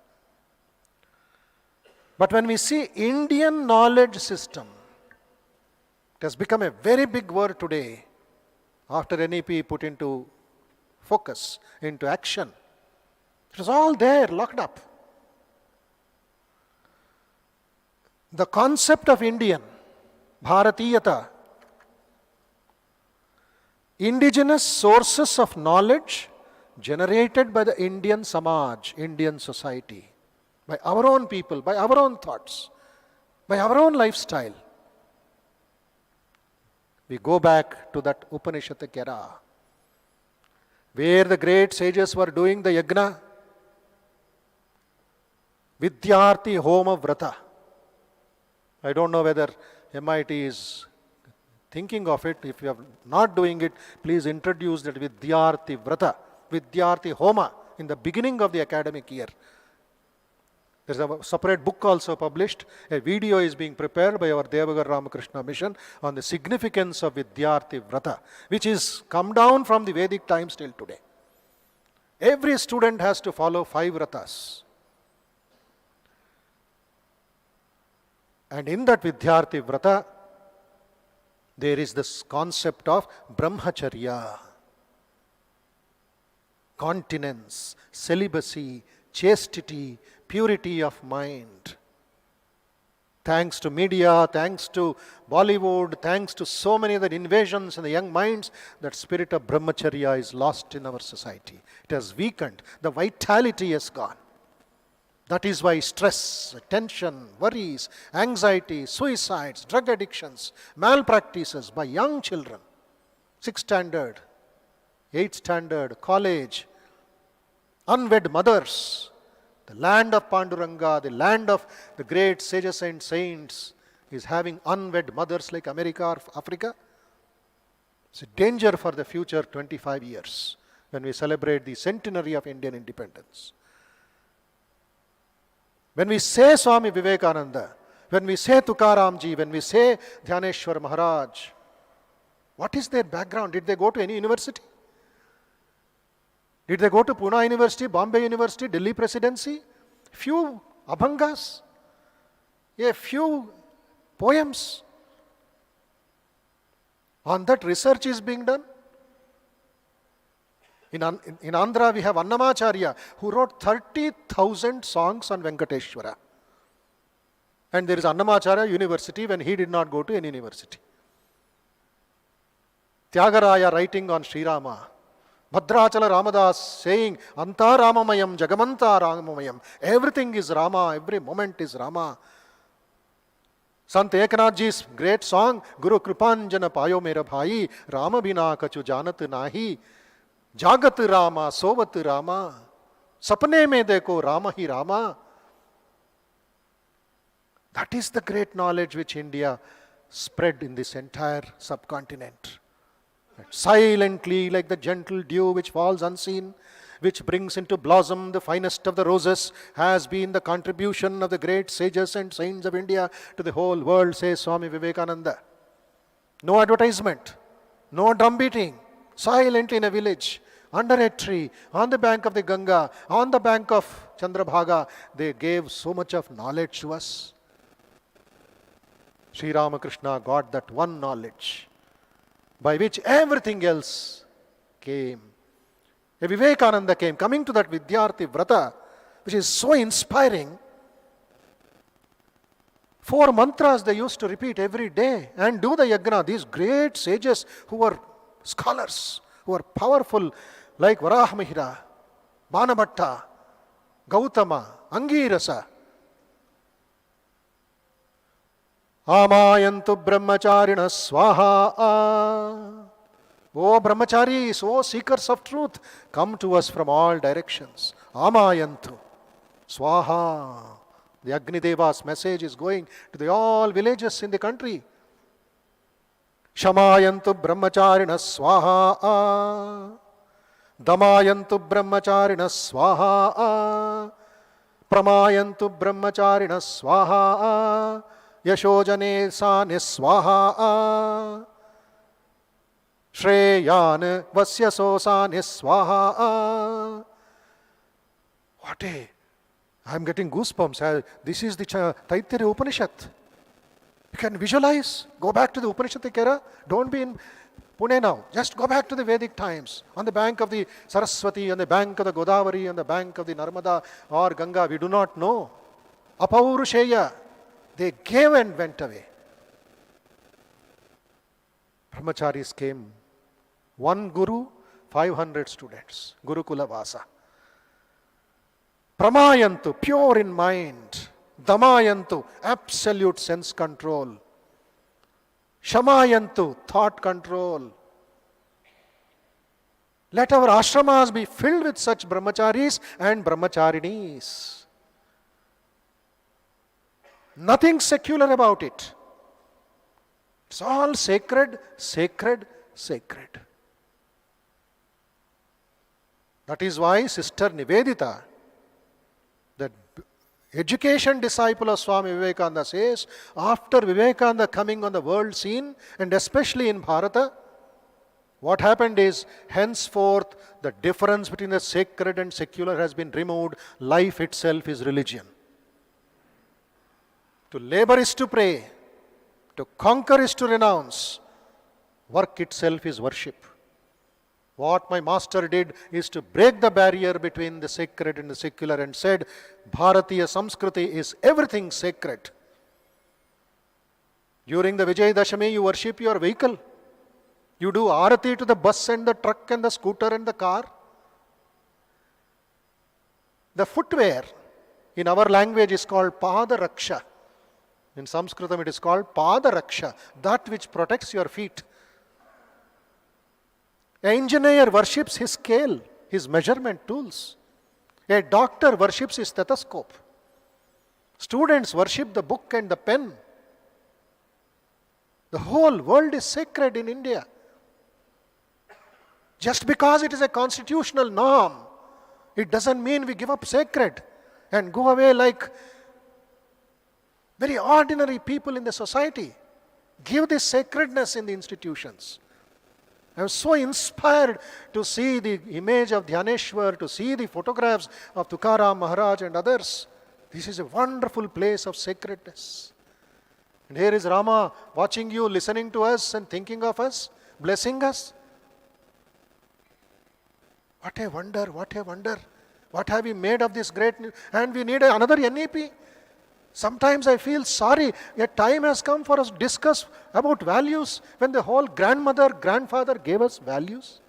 But when we see Indian knowledge system, it has become a very big word today after NEP put into focus, into action. It was all there, locked up. The concept of Indian, Bharatiyata, indigenous sources of knowledge generated by the Indian Samaj, Indian society, by our own people, by our own thoughts, by our own lifestyle. We go back to that Upanishadic era, where the great sages were doing the yagna, Vidyarthi Homa Vrata. I don't know whether MIT is thinking of it. If you are not doing it, please introduce that Vidyarthi Vrata, Vidyarthi Homa in the beginning of the academic year. There is a separate book also published. A video is being prepared by our Devagar Ramakrishna mission on the significance of Vidyarthi Vrata, which is come down from the Vedic times till today. Every student has to follow 5 vratas. And in that Vidyarthi Vrata, there is this concept of Brahmacharya, continence, celibacy, chastity, purity of mind. Thanks to media, thanks to Bollywood, thanks to so many other invasions in the young minds, that spirit of Brahmacharya is lost in our society. It has weakened. The vitality has gone. That is why stress, tension, worries, anxiety, suicides, drug addictions, malpractices by young children, 6th standard, 8th standard, college, unwed mothers, the land of Panduranga, the land of the great sages and saints is having unwed mothers like America or Africa. It's a danger for the future 25 years when we celebrate the centenary of Indian independence. When we say Swami Vivekananda, when we say Tukaram ji, when we say Dnyaneshwara Maharaj, what is their background? Did they go to any university? Did they go to Pune University, Bombay University, Delhi Presidency? Few abhangas, a few poems. On that research is being done. In Andhra we have Annamacharya who wrote 30,000 songs on Venkateshwara. And there is Annamacharya University when he did not go to any university. Tyagaraya writing on Sri Rama. Bhadrachala Ramadas saying, Anta Ramamayam, Jagamanta Ramamayam. Everything is Rama, every moment is Rama. Sant Eknath ji's great song, Guru Kripanjana Payo Mera Bhai, Rama Bina Kachu Janat Nahi, Jagat Rama, Sovat Rama, Sapne mein dekho Rama hi Rama. That is the great knowledge which India spread in this entire subcontinent. Silently, like the gentle dew which falls unseen, which brings into blossom the finest of the roses, has been the contribution of the great sages and saints of India to the whole world, says Swami Vivekananda. No advertisement, no drum beating, silent in a village, under a tree, on the bank of the Ganga, on the bank of Chandrabhaga, they gave so much of knowledge to us. Sri Ramakrishna got that one knowledge by which everything else came. A Vivekananda came, coming to that Vidyarthi Vrata, which is so inspiring. 4 mantras they used to repeat every day and do the yagna. These great sages who were scholars, who were powerful, like Varahamihira, Banabhatta, Gautama, Angirasa. Amayantu brahmacharina swaha. O brahmacharis, O seekers of truth, come to us from all directions. Amayantu swaha. The Agni Deva's message is going to the all villages in the country. Shamayantu brahmacharina swaha. Damayantu brahmacharina swaha. Pramayantu brahmacharina swaha. Yashojane sane swaha. Shreyan vasyaso sane swaha. What a... I am getting goosebumps. This is the Taittiriya Upanishad. You can visualize. Go back to the Upanishadic era. Don't be in Pune now. Just go back to the Vedic times. On the bank of the Saraswati, on the bank of the Godavari, on the bank of the Narmada or Ganga. We do not know. Apaurusheya. They gave and went away. Brahmacharis came. One guru, 500 students. Gurukula Vasa. Pramayantu, pure in mind. Damayantu, absolute sense control. Shamayantu, thought control. Let our ashramas be filled with such brahmacharis and brahmacharinis. Nothing secular about it. It's all sacred, sacred, sacred. That is why Sister Nivedita, the education disciple of Swami Vivekananda, says, after Vivekananda coming on the world scene, and especially in Bharata, what happened is, henceforth, the difference between the sacred and secular has been removed. Life itself is religion. To labor is to pray. To conquer is to renounce. Work itself is worship. What my master did is to break the barrier between the sacred and the secular and said, Bharatiya Samskriti is everything sacred. During the Vijay Dashami, you worship your vehicle. You do arati to the bus and the truck and the scooter and the car. The footwear, In our language is called Padaraksha. In Sanskritam it is called Padaraksha, that which protects your feet. An engineer worships his scale, his measurement tools. A doctor worships his stethoscope. Students worship the book and the pen. The whole world is sacred in India. Just because it is a constitutional norm, it doesn't mean we give up sacred and go away like very ordinary people in the society. Give this sacredness in the institutions. I was so inspired to see the image of Dnyaneshwara, to see the photographs of Tukaram Maharaj and others. This is a wonderful place of sacredness. And here is Rama watching you, listening to us and thinking of us, blessing us. What a wonder, what a wonder. What have we made of this great news? And we need another NEP. Sometimes I feel sorry. A time has come for us to discuss about values when the whole grandmother, grandfather gave us values.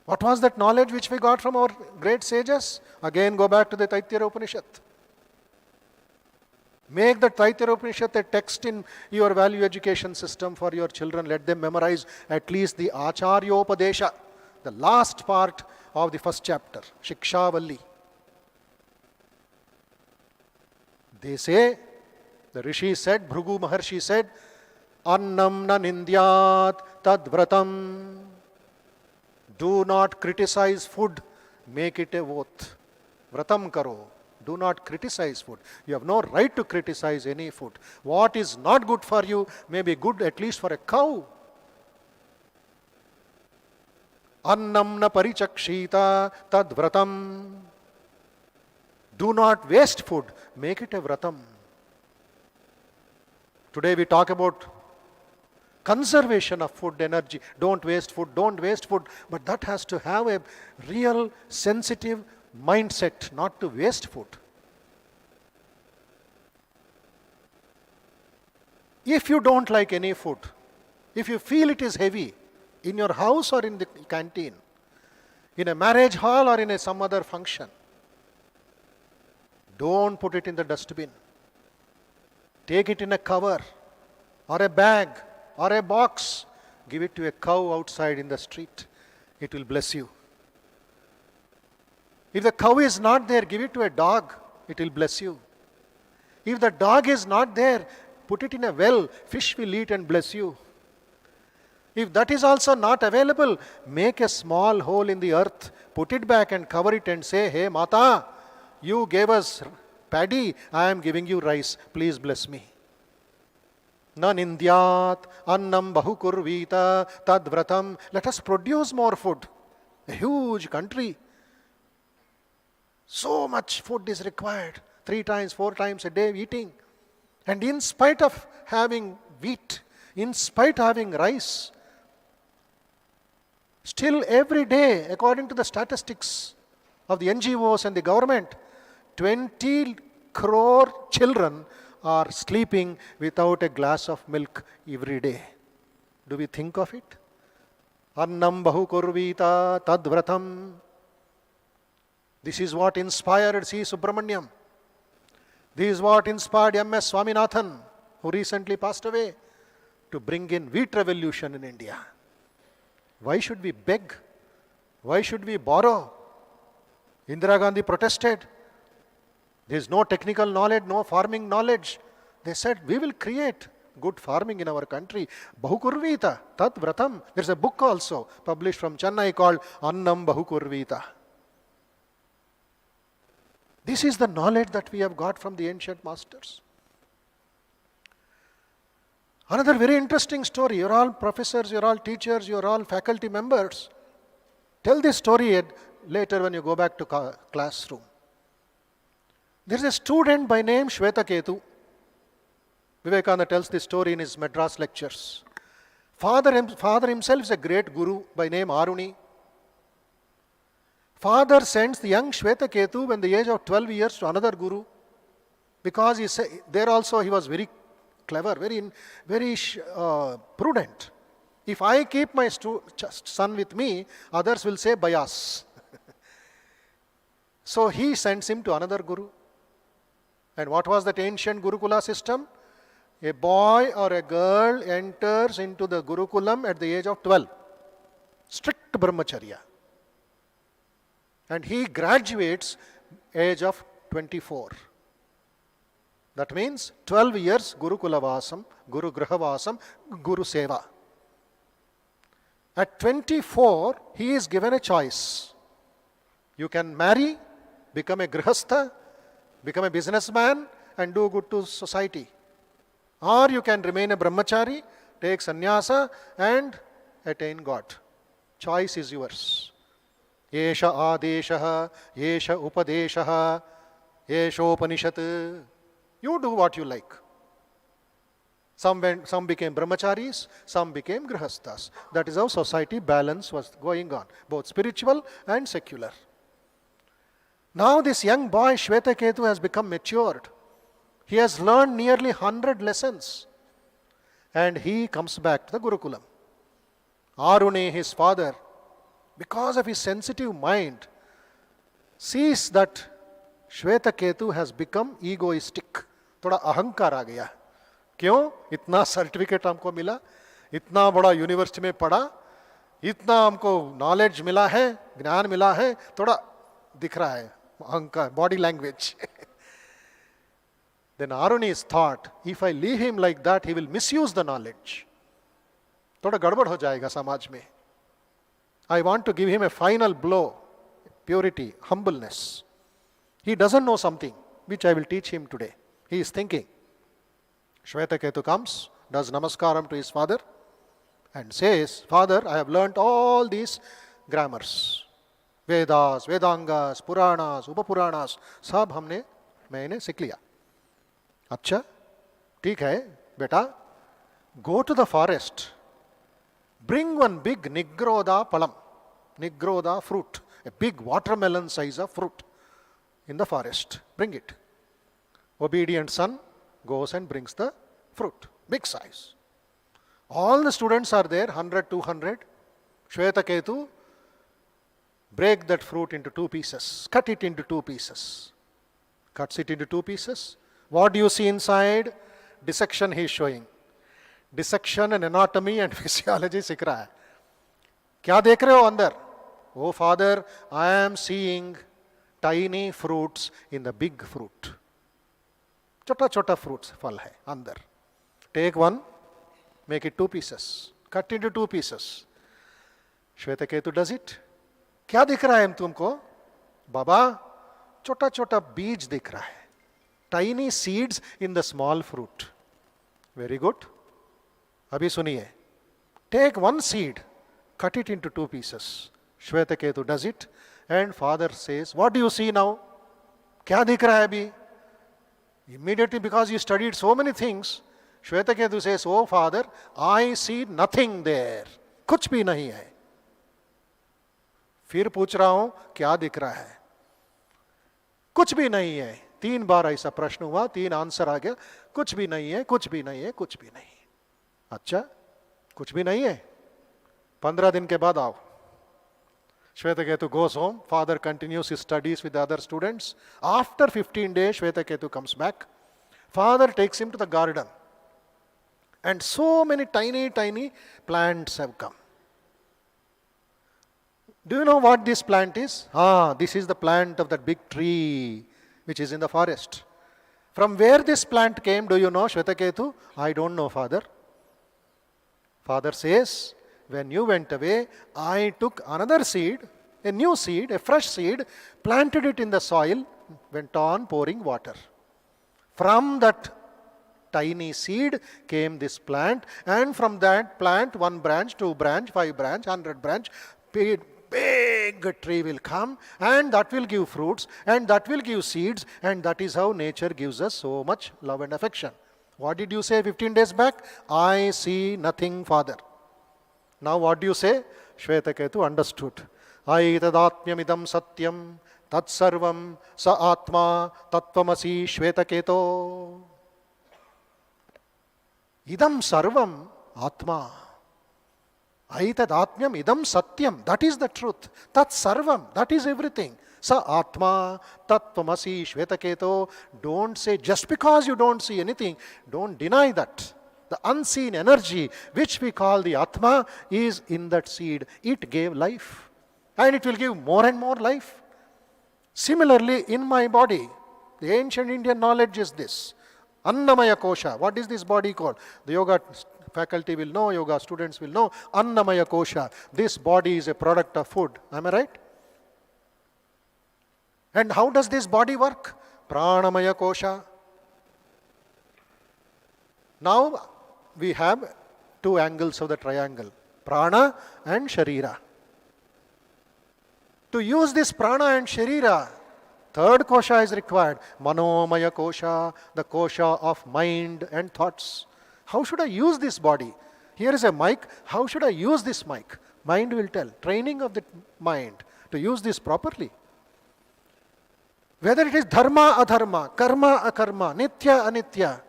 What was that knowledge which we got from our great sages? Again, go back to the Taittiriya Upanishad. Make the Taittiriya Upanishad a text in your value education system for your children. Let them memorize at least the Acharyopadesha, the last part of the first chapter, Shikshavalli. They say, the Rishi said, Bhrigu Maharshi said, Annam na nindyat tad vratam. Do not criticize food, make it a oath. Vratam karo. Do not criticize food. You have no right to criticize any food. What is not good for you may be good at least for a cow. Annam na parichakshita tad vratam. Do not waste food, make it a vratam. Today we talk about conservation of food energy. Don't waste food, don't waste food. But that has to have a real sensitive mindset, not to waste food. If you don't like any food, if you feel it is heavy, in your house or in the canteen, in a marriage hall or in some other function, don't put it in the dustbin. Take it in a cover or a bag or a box. Give it to a cow outside in the street. It will bless you. If the cow is not there, give it to a dog. It will bless you. If the dog is not there, put it in a well. Fish will eat and bless you. If that is also not available, make a small hole in the earth. Put it back and cover it and say, hey, Mata, you gave us paddy, I am giving you rice. Please bless me. Na nindyat annam bahukurvita tad vratam. Let us produce more food. A huge country. So much food is required. 3 times, 4 times a day eating. And in spite of having wheat, in spite of having rice, still every day, according to the statistics of the NGOs and the government, 20 crore children are sleeping without a glass of milk every day. Do we think of it? Annam bahu kurvita tad vratam. This is what inspired C. Subramaniam. This is what inspired M.S. Swaminathan, who recently passed away, to bring in wheat revolution in India. Why should we beg? Why should we borrow? Indira Gandhi protested. There is no technical knowledge, no farming knowledge. They said, we will create good farming in our country. Bahukurvita, tat vratam. There is a book also published from Chennai called Annam Bahukurvita. This is the knowledge that we have got from the ancient masters. Another very interesting story. You're all professors, you're all teachers, you're all faculty members. Tell this story later when you go back to classroom. There is a student by name Shwetaketu. Vivekananda tells this story in his Madras lectures. Father himself is a great guru by name Aruni. Father sends the young Shwetaketu when the age of 12 years to another guru, because there also he was very clever, very prudent. If I keep my son with me, others will say bias. So he sends him to another guru. And what was that ancient Gurukula system? A boy or a girl enters into the Gurukulam at the age of 12. Strict brahmacharya. And he graduates age of 24. That means 12 years Gurukula Vasam, Guru Graha Vasam, Guru Seva. At 24, he is given a choice. You can marry, become a grihastha, become a businessman and do good to society. Or you can remain a brahmachari, take sannyasa and attain God. Choice is yours. Yesha adeshaha, yesha upadeshaha, yeshopanishat. You do what you like. Some became brahmacharis, some became grihasthas. That is how society balance was going on, both spiritual and secular. Now this young boy Shvetaketu has become matured. He has learned nearly 100 lessons. And he comes back to the Gurukulam. Arune, his father, because of his sensitive mind, sees that Shvetaketu has become egoistic. थोड़ा अहंकार आ गया. क्यों? इतना certificate हमको मिला, इतना बड़ा university में पढ़ा, इतना हमको नॉलेज मिला है, ज्ञान मिला है, थोड़ा दिख रहा है अहंकार, body language. Then Aruni's thought, if I leave him like that, he will misuse the knowledge. थोड़ा गड़बड़ हो जाएगा समाज में. I want to give him a final blow, purity, humbleness. He doesn't know something, which I will teach him today. He is thinking. Shvetaketu comes, does namaskaram to his father and says, Father, I have learnt all these grammars. Vedas, Vedangas, Puranas, Upapuranas, सब मैंने सीख लिया. अच्छा, ठीक है, बेटा, go to the forest. Bring one big Nigroda palam, Nigroda fruit, a big watermelon size of fruit in the forest. Bring it. Obedient son goes and brings the fruit, big size. All the students are there, 100, 200. Shvetaketu, break that fruit into 2 pieces, cut it into 2 pieces. Cuts it into 2 pieces. What do you see inside? Dissection he is showing. Dissection and anatomy and physiology सीख रहा है. क्या देख रहे हो अंदर? Oh father, I am seeing tiny fruits in the big fruit. छोटा छोटा fruits फल है अंदर. Take one, make it 2 pieces, cut into 2 pieces. Shvetaketu does it. क्या दिख रहा है तुमको? बाबा, छोटा छोटा बीज दिख रहा है. Tiny seeds in the small fruit. Very good. अभी सुनिए. Take one seed, cut it into 2 pieces. Shvetaketu does it and father says, what do you see now? क्या दिख रहा है अभी? Immediately, because you studied so many things, Shvetaketu says, oh father, I see nothing there. कुछ भी नहीं है. फिर पूछ रहा हूं, क्या दिख रहा है? कुछ भी नहीं है. 3 बार ऐसा प्रश्न हुआ, 3 आंसर आ गया. कुछ भी नहीं है, कुछ भी नहीं है, कुछ भी नहीं. अच्छा, कुछ भी नहीं है. 15 दिन के बाद आओ. Shvetaketu goes home. Father continues his studies with the other students. After 15 days, Shvetaketu comes back. Father takes him to the garden. And so many tiny, tiny plants have come. Do you know what this plant is? This is the plant of that big tree which is in the forest. From where this plant came, do you know, Shvetaketu? I don't know, father. Father says, when you went away, I took another seed, a new seed, a fresh seed, planted it in the soil, went on pouring water. From that tiny seed came this plant, and from that plant, 1 branch, 2 branch, 5 branch, 100 branch, big tree will come, and that will give fruits, and that will give seeds, and that is how nature gives us so much love and affection. What did you say 15 days back? I see nothing, father. Now what do you say? Shvetaketu understood. Aitadatmyamidam satyam tatsarvam sa atma tattvamasi Shvetaketo. Idam sarvam atma. Aitadatmyam idam satyam. That is the truth. Tat sarvam. That is everything. Sa Atma Tattvamasi Shvetaketo. Don't say, just because you don't see anything, don't deny that. The unseen energy which we call the Atma is in that seed. It gave life. And it will give more and more life. Similarly, in my body, the ancient Indian knowledge is this. Annamaya Kosha. What is this body called? The yoga faculty will know, yoga students will know. Annamaya Kosha. This body is a product of food. Am I right? And how does this body work? Pranamaya Kosha. Now we have two angles of the triangle. Prana and Sharira. To use this prana and sharira, third kosha is required. Manomaya kosha, the kosha of mind and thoughts. How should I use this body? Here is a mic. How should I use this mic? Mind will tell. Training of the mind to use this properly. Whether it is dharma, adharma, karma, akarma, nitya, anitya,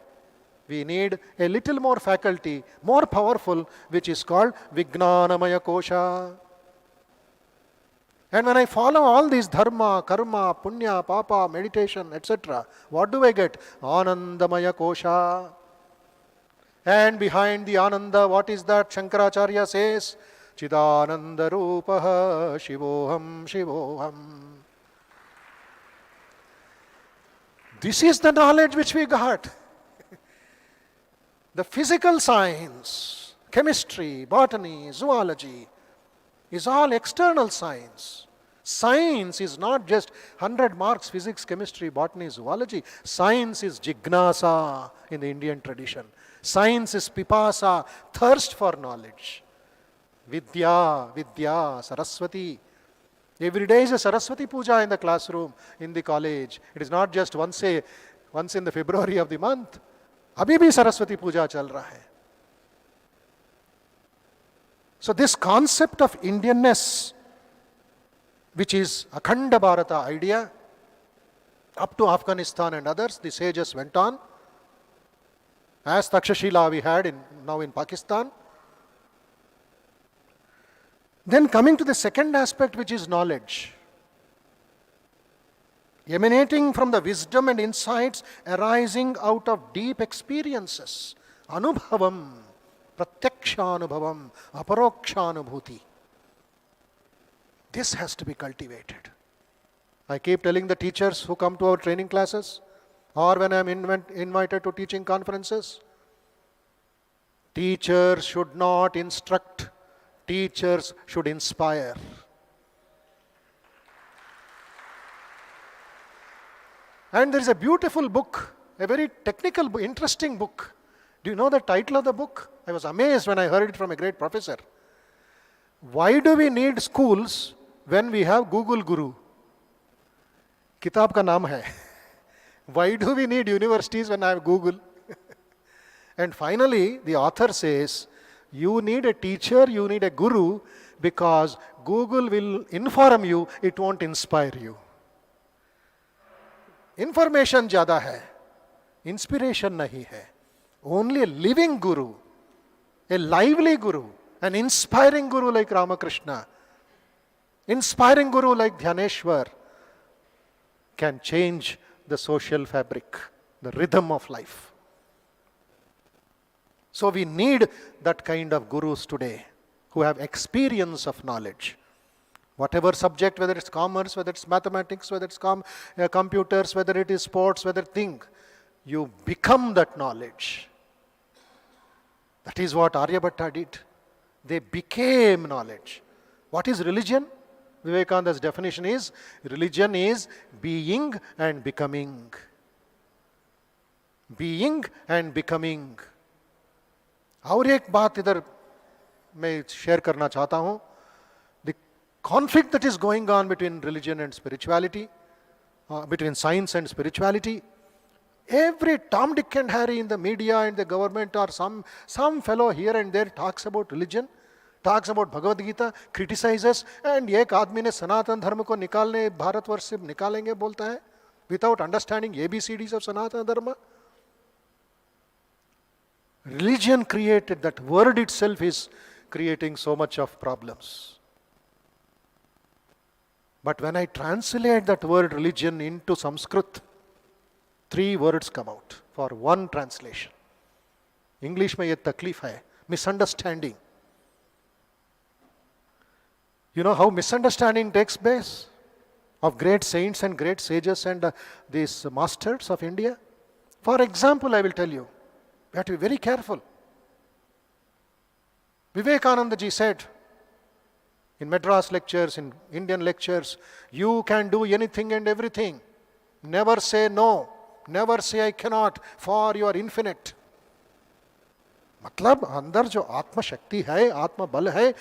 we need a little more faculty, more powerful, which is called Vijnanamaya kosha. And when I follow all these dharma, karma, punya, papa, meditation, etc., what do I get? Anandamaya kosha. And behind the ananda, what is that? Shankaracharya says, Chidananda rupaha shivoham shivoham. This is the knowledge which we got. The physical science, chemistry, botany, zoology, is all external science. Science is not just 100 marks, physics, chemistry, botany, zoology. Science is jignasa in the Indian tradition. Science is pipasa, thirst for knowledge. Vidya, Vidya, Saraswati. Every day is a Saraswati puja in the classroom, in the college. It is not just once in the February of the month. Abhi bhi Saraswati puja chal raha hai. So this concept of Indianness, which is Akhanda Bharata idea, up to Afghanistan and others, the sages went on. As Takshashila we had now in Pakistan. Then coming to the second aspect, which is knowledge. Emanating from the wisdom and insights arising out of deep experiences. Anubhavam. Pratyakshanubhavam, aparokshanubhuti. This has to be cultivated. I keep telling the teachers who come to our training classes or when I am invited to teaching conferences, teachers should not instruct, teachers should inspire. And there is a beautiful book, a very technical, interesting book. Do you know the title of the book? I was amazed when I heard it from a great professor. Why do we need schools when we have Google Guru? Kitab ka naam hai. Why do we need universities when I have Google? And finally, the author says, you need a teacher, you need a guru, because Google will inform you, it won't inspire you. Information ज़्यादा है, inspiration नहीं है. Only a living guru, a lively guru, an inspiring guru like Ramakrishna, inspiring guru like Dnyaneshwara can change the social fabric, the rhythm of life. So we need that kind of gurus today who have experience of knowledge. Whatever subject, whether it's commerce, whether it's mathematics, whether it's computers, whether it is sports, whether thing, you become that knowledge. That is what Aryabhatta did. They became knowledge. What is religion? Vivekananda's definition is, religion is being and becoming. Being and becoming. और एक बात इधर मैं share करना चाहता हूँ. The conflict that is going on between religion and spirituality, between science and spirituality, every Tom, Dick and Harry in the media and the government or some fellow here and there talks about religion, talks about Bhagavad Gita, criticizes, and एक आदमी ने सनातन धर्म को निकालने भारतवर्ष से निकालेंगे बोलता है, without understanding ABCDs of Sanatana Dharma. Religion created, that word itself is creating so much of problems. But when I translate that word religion into Sanskrit, 3 words come out for one translation. English में ये तकलीफ है, misunderstanding. You know how misunderstanding takes place of great saints and great sages and these masters of India? For example, I will tell you, we have to be very careful. Vivekananda ji said in Madras lectures, in Indian lectures, you can do anything and everything. Never say no. Never say I cannot, for you are infinite. मतलब अंदर जो आत्म शक्ति है, आत्म बल है,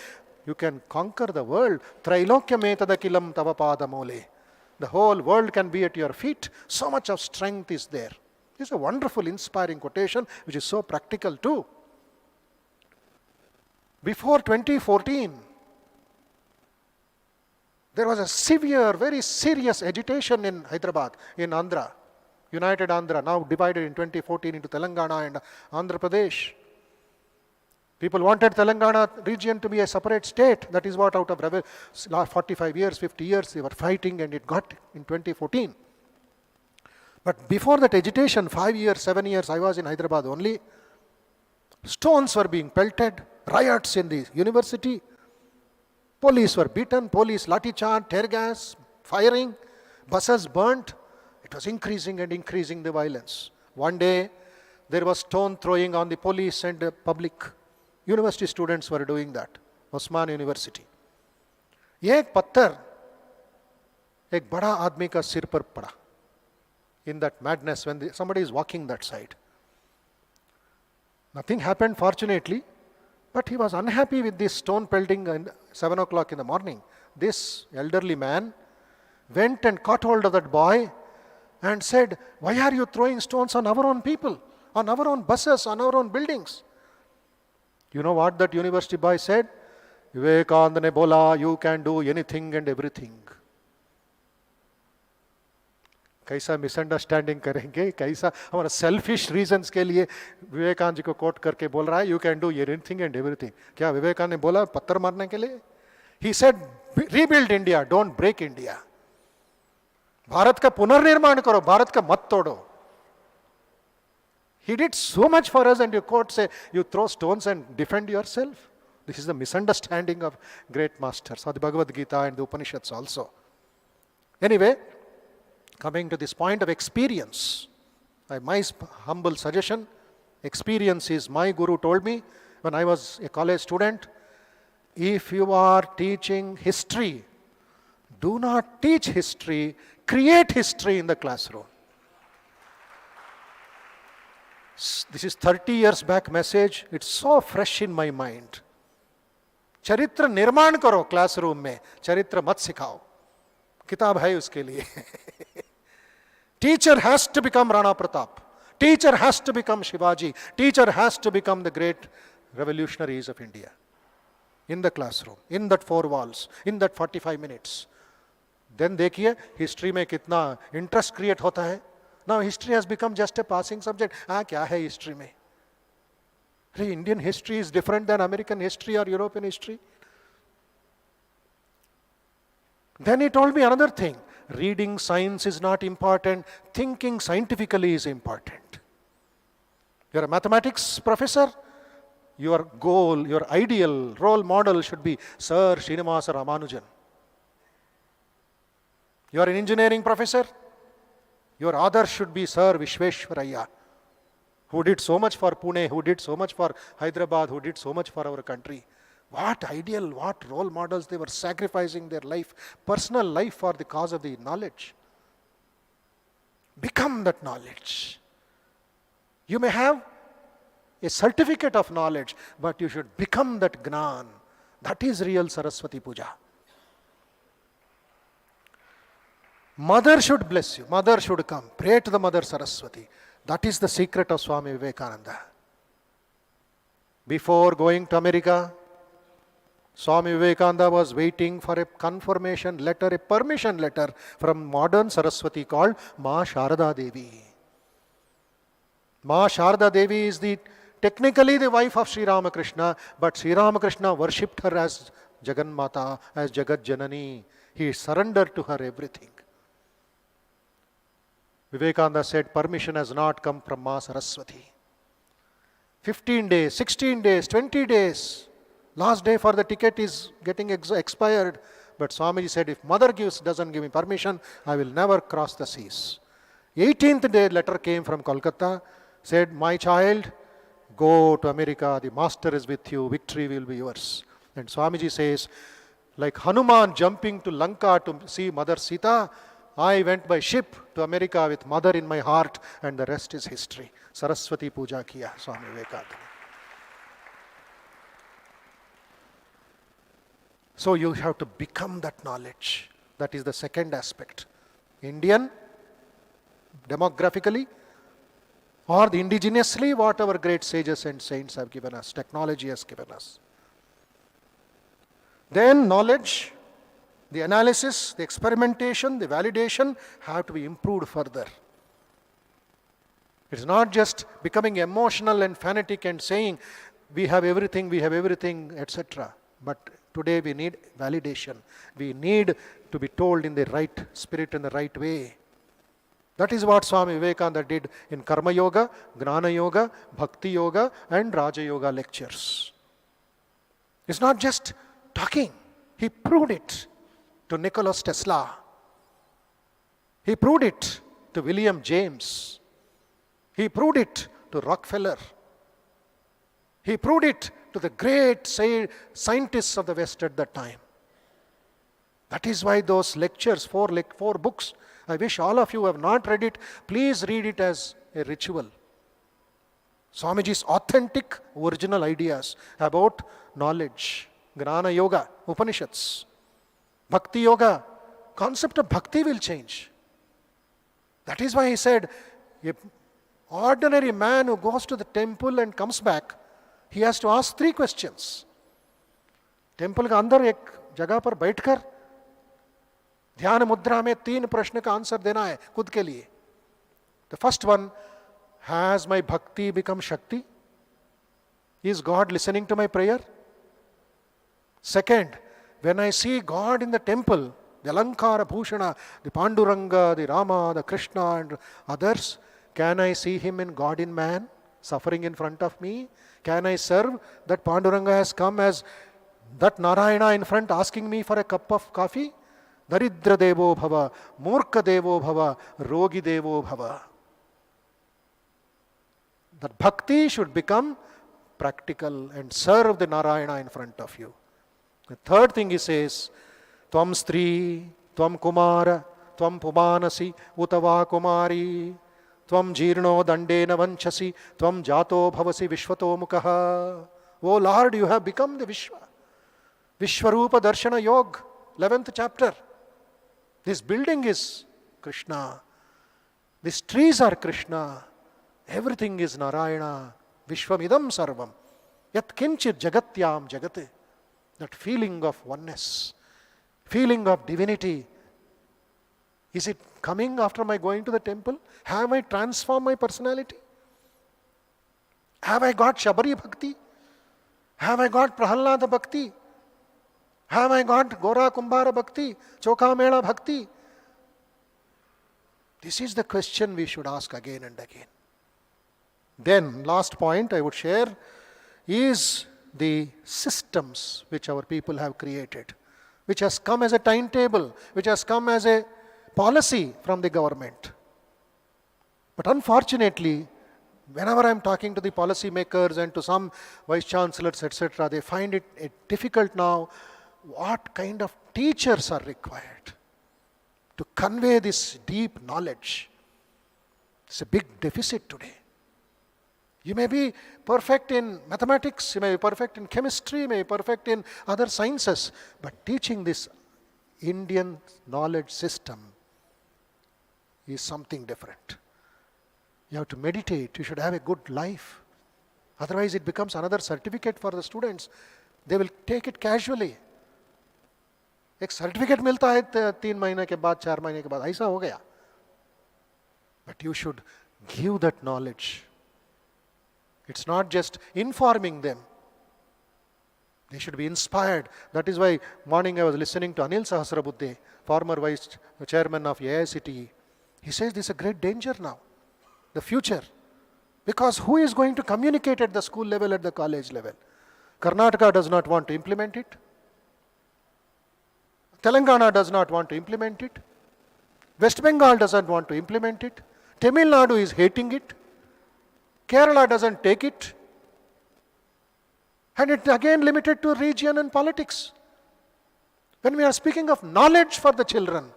you can conquer the world. त्रैलोक्य में तदकिलम तव पादमूले. The whole world can be at your feet. So much of strength is there. This is a wonderful, inspiring quotation, which is so practical too. Before 2014, there was a severe, very serious agitation in Hyderabad, in Andhra, United Andhra, now divided in 2014 into Telangana and Andhra Pradesh. People wanted Telangana region to be a separate state. That is what out of last 45 years, 50 years, they were fighting, and it got in 2014. But before that agitation, 5 years, 7 years, I was in Hyderabad only. Stones were being pelted, riots in the university. Police were beaten, police lathi charge, tear gas, firing, buses burnt. It was increasing and increasing the violence. One day, there was stone throwing on the police and the public. University students were doing that. Osman University. एक पत्थर एक बड़ा आदमी का सिर पर पड़ा. In that madness, when somebody is walking that side. Nothing happened, fortunately, but he was unhappy with this stone pelting at 7 o'clock in the morning. This elderly man went and caught hold of that boy and said, why are you throwing stones on our own people, on our own buses, on our own buildings? You know what that university boy said? Vivekananda ne bola, you can do anything and everything. कैसा misunderstanding करेंगे, कैसा हमारा selfish reasons के लिए विवेकानंद जी को coat करके बोल रहा है you can do anything and everything. क्या विवेकानंद ने बोला पत्थर मारने के लिए? He said rebuild India, don't break India. Bharat का पुनर्निर्माण करो, भारत का मत तोड़ो. He did so much for us, and your court say you throw stones and defend yourself. This is the misunderstanding of great masters, of the Bhagavad Gita and the Upanishads also. Anyway, coming to this point of experience, my humble suggestion, experience is my guru told me when I was a college student, if you are teaching history, do not teach history, create history in the classroom. This is 30 years back message. It's so fresh in my mind. चरित्र निर्माण करो classroom में, चरित्र मत सिखाओ. किताब है उसके लिए. Teacher has to become Rana Pratap. Teacher has to become Shivaji. Teacher has to become the great revolutionaries of India. In the classroom, in that 4 walls, in that 45 minutes. Then देखिए history में कितना interest create होता है. Now history has become just a passing subject. क्या है history में? Indian history is different than American history or European history. Then he told me another thing. Reading science is not important. Thinking scientifically is important. You're a mathematics professor. Your goal, your ideal role model should be Sir Srinivasa Ramanujan. You're an engineering professor. Your others should be Sir Vishveshwaraya, who did so much for Pune, who did so much for Hyderabad, who did so much for our country. What ideal, what role models, they were sacrificing their life, personal life for the cause of the knowledge. Become that knowledge. You may have a certificate of knowledge, but you should become that Gnan. That is real Saraswati Puja. Mother should bless you. Mother should come. Pray to the Mother Saraswati. That is the secret of Swami Vivekananda. Before going to America, Swami Vivekananda was waiting for a confirmation letter, a permission letter from modern Saraswati called Ma Sharada Devi. Ma Sharada Devi is technically the wife of Sri Ramakrishna, but Sri Ramakrishna worshipped her as Jagan Mata, as Jagat Janani. He surrendered to her everything. Vivekananda said, permission has not come from Ma Saraswati. 15 days, 16 days, 20 days, last day for the ticket is getting expired. But Swamiji said, if mother doesn't give me permission, I will never cross the seas. 18th day letter came from Kolkata, said, my child, go to America, the master is with you, victory will be yours. And Swamiji says, like Hanuman jumping to Lanka to see Mother Sita, I went by ship to America with mother in my heart, and the rest is history. Saraswati Puja kiya, Swami Vivekananda. So you have to become that knowledge. That is the second aspect. Indian, demographically, or the indigenously, what our great sages and saints have given us, technology has given us. Then knowledge, the analysis, the experimentation, the validation have to be improved further. It's not just becoming emotional and fanatic and saying, we have everything, etc. But today we need validation. We need to be told in the right spirit, in the right way. That is what Swami Vivekananda did in Karma Yoga, Gnana Yoga, Bhakti Yoga and Raja Yoga lectures. It's not just talking. He proved it to Nikola Tesla. He proved it to William James. He proved it to Rockefeller. He proved it to the great scientists of the West at that time. That is why those lectures, four books, I wish all of you who have not read it, please read it as a ritual. Swamiji's authentic, original ideas about knowledge. Gnana Yoga, Upanishads. Bhakti Yoga, concept of bhakti will change. That is why he said, an ordinary man who goes to the temple and comes back, he has to ask 3 questions. Temple के अंदर एक जगह पर बैठकर ध्यान मुद्रा में 3 प्रश्न का आंसर देना है खुद के लिए. The first one, has my bhakti become Shakti? Is God listening to my prayer? Second, when I see God in the temple, the Alankara Bhushana, the Panduranga, the Rama, the Krishna and others, can I see him in God in man, suffering in front of me? Can I serve? That Panduranga has come as that Narayana in front asking me for a cup of coffee? Daridra Devo Bhava, Murka Devo Bhava, Rogi Devo Bhava. That bhakti should become practical and serve the Narayana in front of you. The third thing he says, Tvam Stri, Tvam Kumara, Tvam Pumanasi, Utava Kumari, Tvam Jirno Dandena Vanchasi, Tvam Jato Bhavasi Vishwato Mukha. Oh Lord, you have become the Vishwa. Vishwarupa Darshana Yoga, 11th chapter. This building is Krishna. These trees are Krishna. Everything is Narayana. Vishwamidam Sarvam. Yat Kinchit Jagatyam Jagate. That feeling of oneness, feeling of divinity. Is it coming after my going to the temple? Have I transformed my personality? Have I got Shabari Bhakti? Have I got Prahalada Bhakti? Have I got Gora Kumbhara Bhakti? Choka Mela Bhakti? This is the question we should ask again and again. Then, last point I would share is the systems which our people have created, which has come as a timetable, which has come as a policy from the government. But unfortunately, whenever I am talking to the policy makers and to some vice chancellors, etc., they find it difficult now. What kind of teachers are required to convey this deep knowledge? It's a big deficit today. You may be perfect in mathematics, you may be perfect in chemistry, you may be perfect in other sciences, but teaching this Indian knowledge system is something different. You have to meditate, you should have a good life. Otherwise it becomes another certificate for the students. They will take it casually. एक certificate मिलता है 3 महीने के बाद 4 महीने के बाद, ऐसा हो गया. But you should give that knowledge. It's not just informing them. They should be inspired. That is why morning I was listening to Anil Sahasrabuddhe, former vice chairman of AICTE. He says this is a great danger now, the future. Because who is going to communicate at the school level, at the college level? Karnataka does not want to implement it. Telangana does not want to implement it. West Bengal doesn't want to implement it. Tamil Nadu is hating it. Kerala doesn't take it. And it's again limited to region and politics. When we are speaking of knowledge for the children,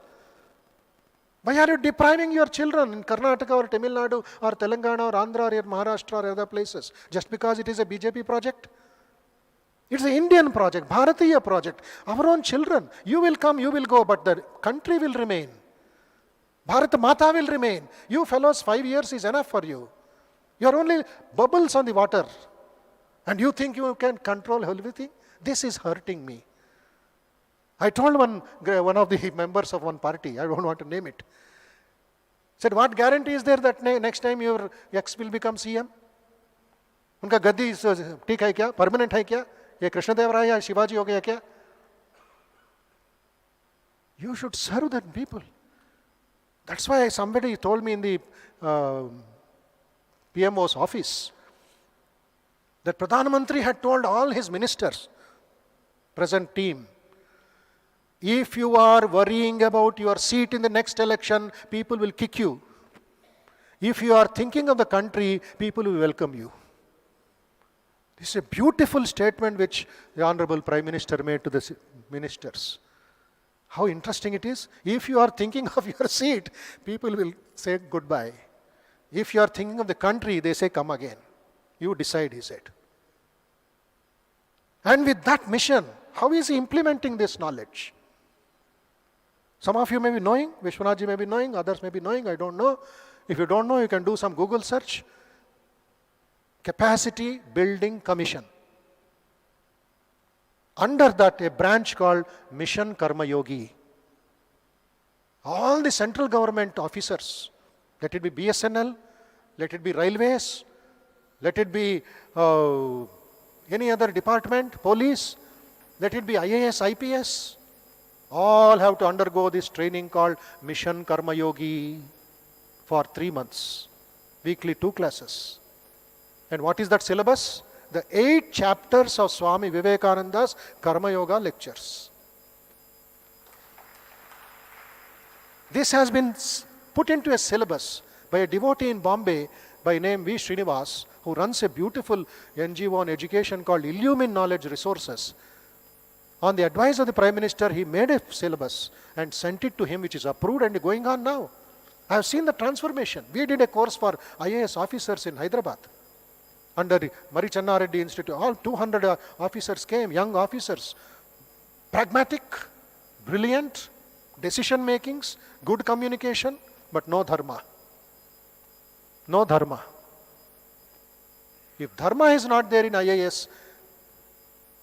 why are you depriving your children in Karnataka or Tamil Nadu or Telangana or Andhra or Maharashtra or other places just because it is a BJP project? It's an Indian project, Bharatiya project. Our own children. You will come, you will go, but the country will remain. Bharat Mata will remain. You fellows, 5 years is enough for you. You are only bubbles on the water. And you think you can control everything? This is hurting me. I told one of the members of one party, I don't want to name it, said, what guarantee is there that next time your ex will become CM? उनका गद्दी ठीक है क्या? Permanent है क्या? ये कृष्णदेव राय या शिवाजी हो गया क्या? You should serve that people. That's why somebody told me in the PMO's office that Pradhan Mantri had told all his ministers, present team, if you are worrying about your seat in the next election, people will kick you. If you are thinking of the country, people will welcome you. This is a beautiful statement which the Honorable Prime Minister made to the ministers. How interesting it is. If you are thinking of your seat, people will say goodbye. If you are thinking of the country, they say come again. You decide, he said. And with that mission, how is he implementing this knowledge? Some of you may be knowing, Vishwanathji may be knowing, others may be knowing, I don't know. If you don't know, you can do some Google search. Capacity Building Commission. Under that, a branch called Mission Karma Yogi. All the central government officers, let it be BSNL, let it be railways, let it be any other department, police, let it be IAS, IPS, all have to undergo this training called Mission Karma Yogi for 3 months, weekly 2 classes. And what is that syllabus? The 8 chapters of Swami Vivekananda's Karma Yoga lectures. This has been put into a syllabus by a devotee in Bombay by name V. Srinivas, who runs a beautiful NGO on education called Illumine Knowledge Resources. On the advice of the Prime Minister, he made a syllabus and sent it to him, which is approved and going on now. I have seen the transformation. We did a course for IAS officers in Hyderabad. Under the Mari Channa Reddy Institute, all 200 officers came, young officers. Pragmatic, brilliant, decision makings, good communication, but no dharma. No dharma. If dharma is not there in IAS,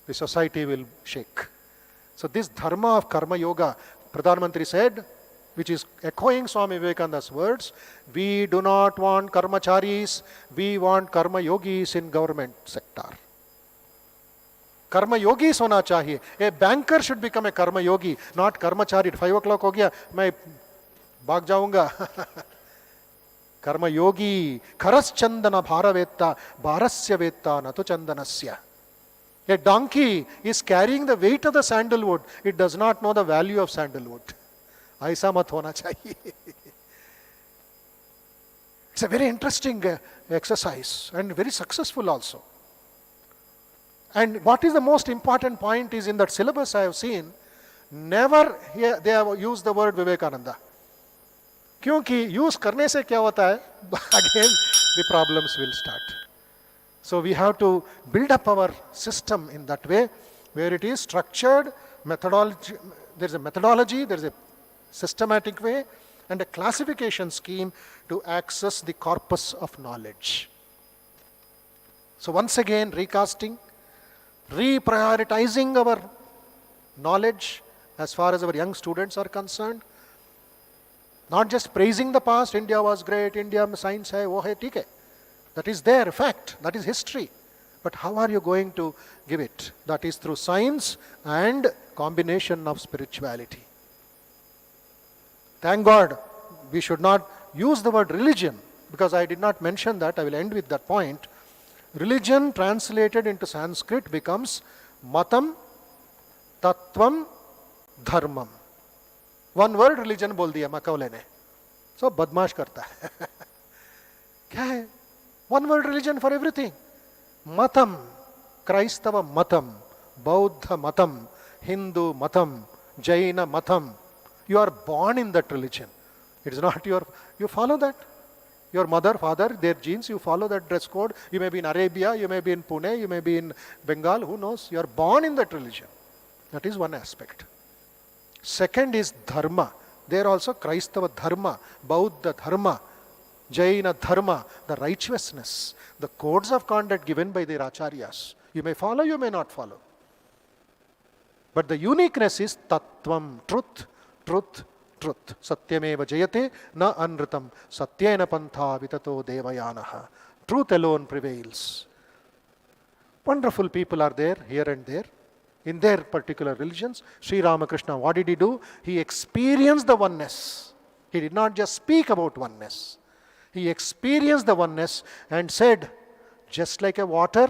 the society will shake. So this dharma of karma yoga, Pradhan Mantri said, which is echoing Swami Vivekananda's words, we do not want karmacharis, we want karma yogis in government sector. Karma yogis hona chahiye. A banker should become a karma yogi, not karmachari. 5 o'clock ho gaya, main bhag jaunga. Karma yogi, kharas chandana bharavetta, bharasya vetta natu chandanasya. A donkey is carrying the weight of the sandalwood. It does not know the value of sandalwood. ऐसा मत होना चाहिए. It's a very interesting exercise and very successful also. And what is the most important point is in that syllabus I have seen, never here they have used the word Vivekananda. क्योंकि use करने से क्या होता है? Again the problems will start. So we have to build up our system in that way, where it is structured, methodology. There is a methodology, there is a systematic way, and a classification scheme to access the corpus of knowledge. So once again, recasting, reprioritizing our knowledge as far as our young students are concerned. Not just praising the past, India was great, India में science है, वो है, ठीक है. That is there, fact, that is history. But how are you going to give it? That is through science and combination of spirituality. Thank God we should not use the word religion, because I did not mention that. I will end with that point. Religion translated into Sanskrit becomes matam, tattvam, dharmam. One word religion बोल दिया Macaulay ने, so बदमाश करता है. क्या है? One word religion for everything. Matam, Kraistava matam, Bauddha matam, Hindu matam, Jaina matam. You are born in that religion. It is not you follow that. Your mother, father, their genes, you follow that dress code. You may be in Arabia, you may be in Pune, you may be in Bengal, who knows? You are born in that religion. That is one aspect. Second is dharma. There also Kraistava dharma, Bauddha dharma, Jaina dharma, the righteousness, the codes of conduct given by their acharyas. You may follow, you may not follow. But the uniqueness is tattvam, truth, truth, truth. Satyameva jayate na anritam satyena pantha vitato devayanaha. Truth alone prevails. Wonderful people are there here and there in their particular religions. Sri Ramakrishna, what did he do? He experienced the oneness. He did not just speak about oneness. He experienced the oneness and said, just like a water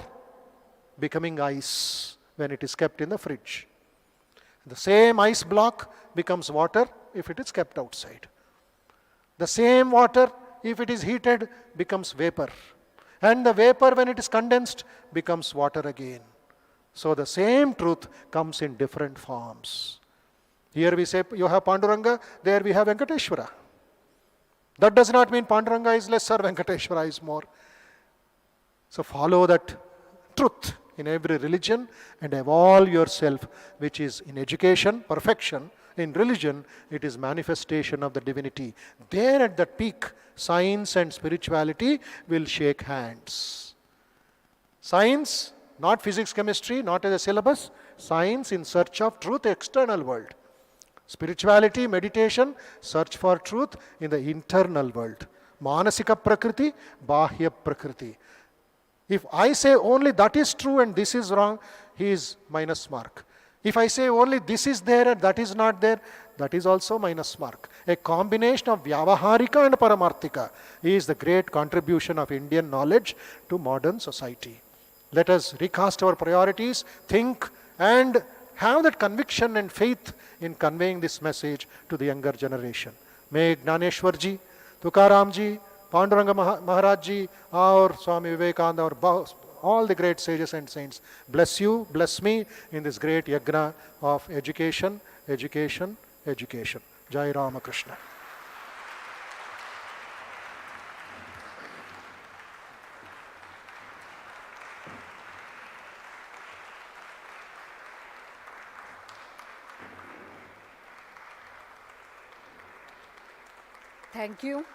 becoming ice when it is kept in the fridge. The same ice block becomes water if it is kept outside. The same water, if it is heated, becomes vapor. And the vapor, when it is condensed, becomes water again. So the same truth comes in different forms. Here we say you have Panduranga, there we have Venkateshwara. That does not mean Panduranga is lesser, Venkateshwara is more. So follow that truth in every religion and evolve yourself, which is in education, perfection. In religion, it is manifestation of the divinity. There at that peak, science and spirituality will shake hands. Science, not physics, chemistry, not as a syllabus. Science in search of truth, external world. Spirituality, meditation, search for truth in the internal world. Manasika prakriti, bahya prakriti. If I say only that is true and this is wrong, he is minus mark. If I say only this is there and that is not there, that is also minus mark. A combination of Vyavaharika and Paramarthika is the great contribution of Indian knowledge to modern society. Let us recast our priorities, think and have that conviction and faith in conveying this message to the younger generation. May Dnyaneshwara ji, Tukaram ji, Panduranga Maharaj ji, our Swami Vivekananda, our all the great sages and saints bless you, bless me in this great yagna of education, education, education. Jai Ramakrishna. Thank you.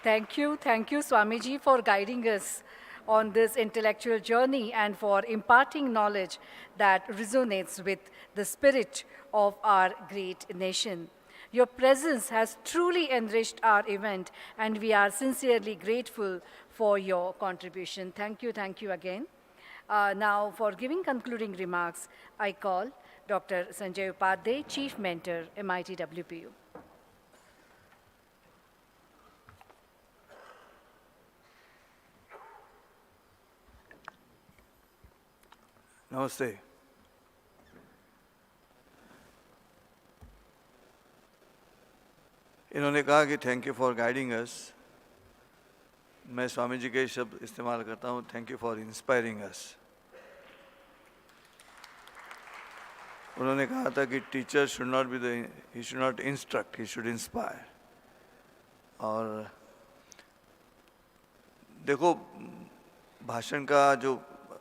Thank you, Swamiji, for guiding us on this intellectual journey and for imparting knowledge that resonates with the spirit of our great nation. Your presence has truly enriched our event, and we are sincerely grateful for your contribution. Thank you again. Now, for giving concluding remarks, I call Dr. Sanjay Upadhyay, Chief Mentor, MITWPU. नमस्ते. इन्होंने कहा कि thank you for guiding अस. मैं स्वामी जी के शब्द इस्तेमाल करता हूँ, थैंक यू फॉर इंस्पायरिंग अस. उन्होंने कहा था कि teacher should not be he should not instruct, he should inspire. और देखो, भाषण का जो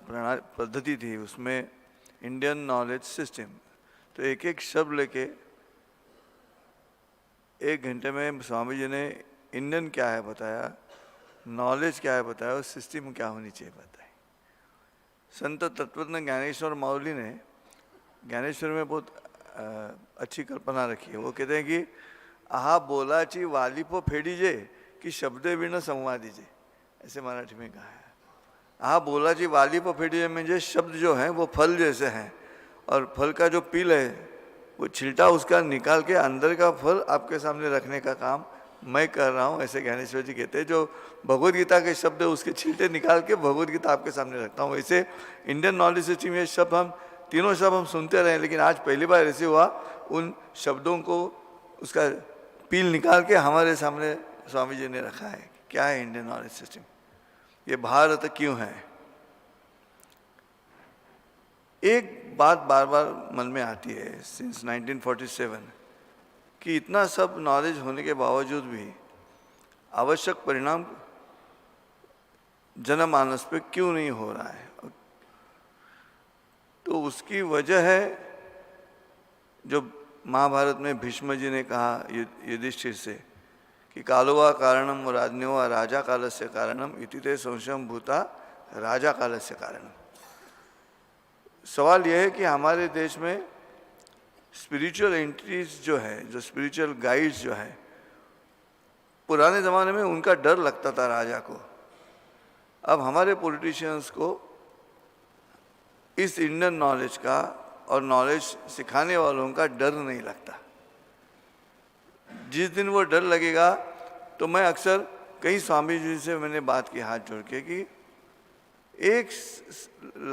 पद्धति थी उसमें इंडियन नॉलेज सिस्टम, तो एक एक शब्द लेके 1 घंटे में स्वामी जी ने इंडियन क्या है बताया, नॉलेज क्या है बताया और सिस्टम क्या होनी चाहिए बताई. संत तत्वज्ञ ज्ञानेश्वर माउली ने ज्ञानेश्वर में बहुत अच्छी कल्पना रखी है। वो कहते हैं कि आहा बोलाची वालिपो फेडीजे की शब्दे विण संवादीजे, ऐसे मराठी में कहा है। आहा बोलाची वालिपो फेडीजे म्हणजे शब्द जो है वो फल जैसे हैं, और फल का जो पील है वो छिलटा उसका निकाल के अंदर का फल आपके सामने रखने का काम मैं कर रहा हूँ, ऐसे ज्ञानेश्वर जी कहते हैं। जो भगवद गीता के शब्द है उसके छिलटे निकाल के भगवद गीता आपके सामने रखता हूँ। वैसे इंडियन नॉलेज सिस्टम ये शब्द हम तीनों शब्द हम सुनते रहे, लेकिन आज पहली बार ऐसे हुआ उन शब्दों को उसका पील निकाल के हमारे सामने स्वामी जी ने रखा है। क्या है इंडियन नॉलेज सिस्टम, ये भारत क्यों है। एक बात बार बार मन में आती है सिंस 1947 कि इतना सब नॉलेज होने के बावजूद भी आवश्यक परिणाम जनमानस पे क्यों नहीं हो रहा है। तो उसकी वजह है जो महाभारत में भीष्म जी ने कहा युधिष्ठिर से कि कालोवा कारणम राजन्योवा राजा कालस्य कारणम इति ते संशयम भूता राजा कालस्य कारणम। सवाल यह है कि हमारे देश में स्पिरिचुअल एंटिटीज जो है, जो स्पिरिचुअल गाइड्स जो है, पुराने ज़माने में उनका डर लगता था राजा को। अब हमारे पॉलिटिशियंस को इस इंडियन नॉलेज का और नॉलेज सिखाने वालों का डर नहीं लगता। जिस दिन वो डर लगेगा तो मैं अक्सर कई स्वामी जी से मैंने बात की हाथ जोड़ के कि एक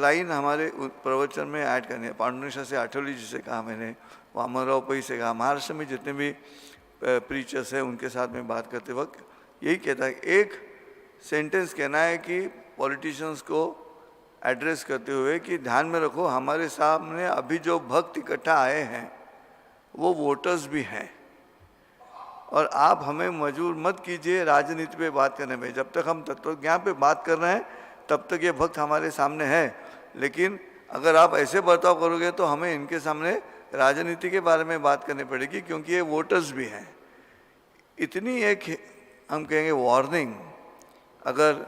लाइन हमारे प्रवचन में ऐड करनी है। पांडुरंग से आठवली जी से कहा मैंने, वामनराव पई से कहा, महाराष्ट्र में जितने भी प्रीचर्स हैं उनके साथ में बात करते वक्त यही कहता है, एक सेंटेंस कहना है कि पॉलिटिशियंस को एड्रेस करते हुए कि ध्यान में रखो हमारे सामने अभी जो भक्त इकट्ठा आए हैं वो वोटर्स भी हैं, और आप हमें मजबूर मत कीजिए राजनीति पे बात करने में। जब तक हम तत्वज्ञान पे बात कर रहे हैं तब तक ये भक्त हमारे सामने है, लेकिन अगर आप ऐसे बर्ताव करोगे तो हमें इनके सामने राजनीति के बारे में बात करनी पड़ेगी, क्योंकि ये वोटर्स भी हैं। इतनी एक हम कहेंगे वार्निंग अगर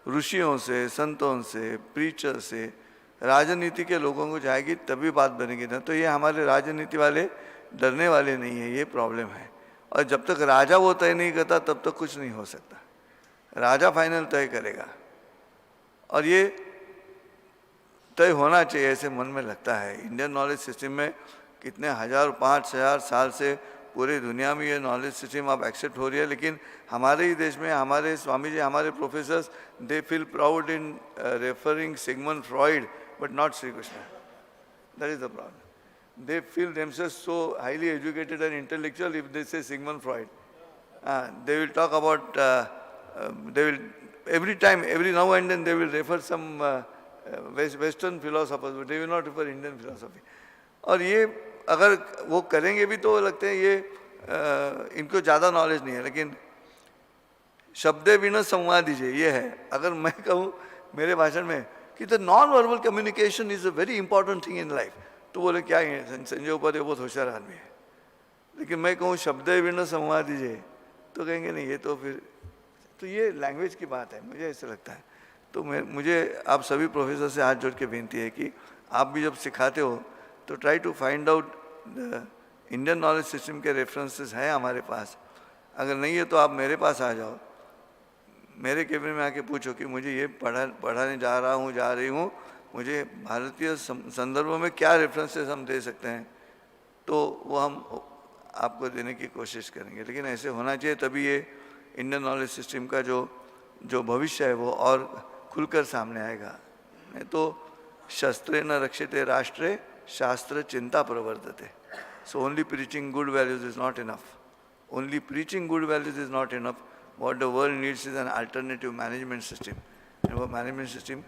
ऋषियों से, संतों से, प्रीचर से, राजनीति के लोगों को जाएगी तभी बात बनेगी ना। तो ये हमारे राजनीति वाले डरने वाले नहीं है, ये प्रॉब्लम है। और जब तक राजा वो तय नहीं करता तब तक कुछ नहीं हो सकता। राजा फाइनल तय करेगा, और ये तय होना चाहिए ऐसे मन में लगता है। इंडियन नॉलेज सिस्टम में कितने 1000-5000 साल से पूरी दुनिया में ये नॉलेज सिस्टम अब एक्सेप्ट हो रही है, लेकिन हमारे ही देश में हमारे स्वामी जी, हमारे professors, they feel proud in referring Sigmund Freud but not Shri Krishna. That is the problem. They feel themselves so highly educated and intellectual if they say Sigmund Freud. They will talk about, they will, every time, every now and then they will refer some Western philosophers, but they will not refer Indian philosophy. और ये अगर वो करेंगे भी तो लगते हैं ये इनको ज़्यादा नॉलेज नहीं है, लेकिन शब्दे बिना संवाद दीजिए ये है। अगर मैं कहूँ मेरे भाषण में कि the non verbal communication is a very important thing in life, तो बोले क्या है संजय उपाध्याय बहुत होशियार आदमी है। लेकिन मैं कहूँ शब्द विण संवाद दीजिए तो कहेंगे नहीं, ये तो फिर तो ये लैंग्वेज की बात है, मुझे ऐसे लगता है। तो मुझे आप सभी प्रोफेसर से हाथ जोड़ के विनती है कि आप भी जब सिखाते हो तो try to find out the Indian knowledge system के रेफरेंसेस हैं हमारे पास। अगर नहीं है तो आप मेरे पास आ जाओ, मेरे केबिन में आके पूछो कि मुझे ये पढ़ाने जा रहा हूँ, जा रही हूँ, मुझे भारतीय संदर्भ में क्या रेफरेंसेस हम दे सकते हैं, तो वो हम आपको देने की कोशिश करेंगे। लेकिन ऐसे होना चाहिए, तभी ये इंडियन नॉलेज सिस्टम का जो भविष्य है वो और खुलकर सामने आएगा। नहीं तो शस्त्रे न रक्षिते राष्ट्रे शास्त्र चिंता प्रवर्तते। So only preaching good values is not enough, only preaching good values is not enough. What the world needs is an alternative management system, and वो मैनेजमेंट सिस्टम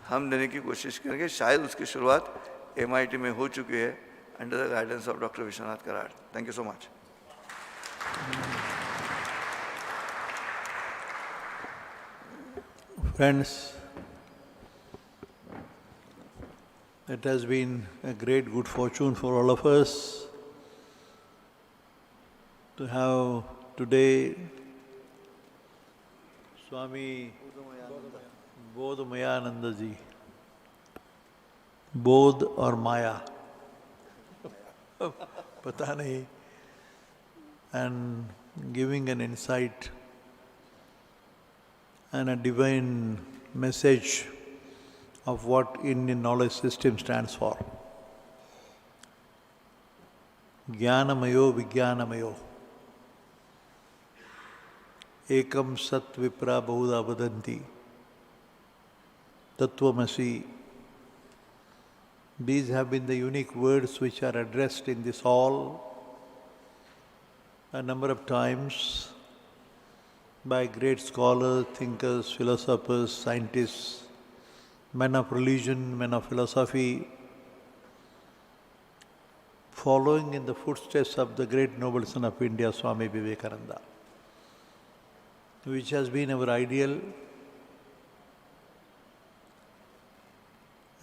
हम देने की कोशिश करेंगे। शायद उसकी शुरुआत MIT में हो चुकी है under the guidance of doctor Vishwanath Karad. Thank you so much. Friends, it has been a great good fortune for all of us to have today Swami Bodhmayananda ji, Bodh or Maya, पता नहीं, and giving an insight and a divine message of what Indian knowledge system stands for. Jnanamayo Vijnanamayo. Ekam Sat Vipra Bahuda Vadanti. Tattvamasi. These have been the unique words which are addressed in this hall a number of times by great scholars, thinkers, philosophers, scientists, men of religion, men of philosophy, following in the footsteps of the great noble son of India, Swami Vivekananda, which has been our ideal.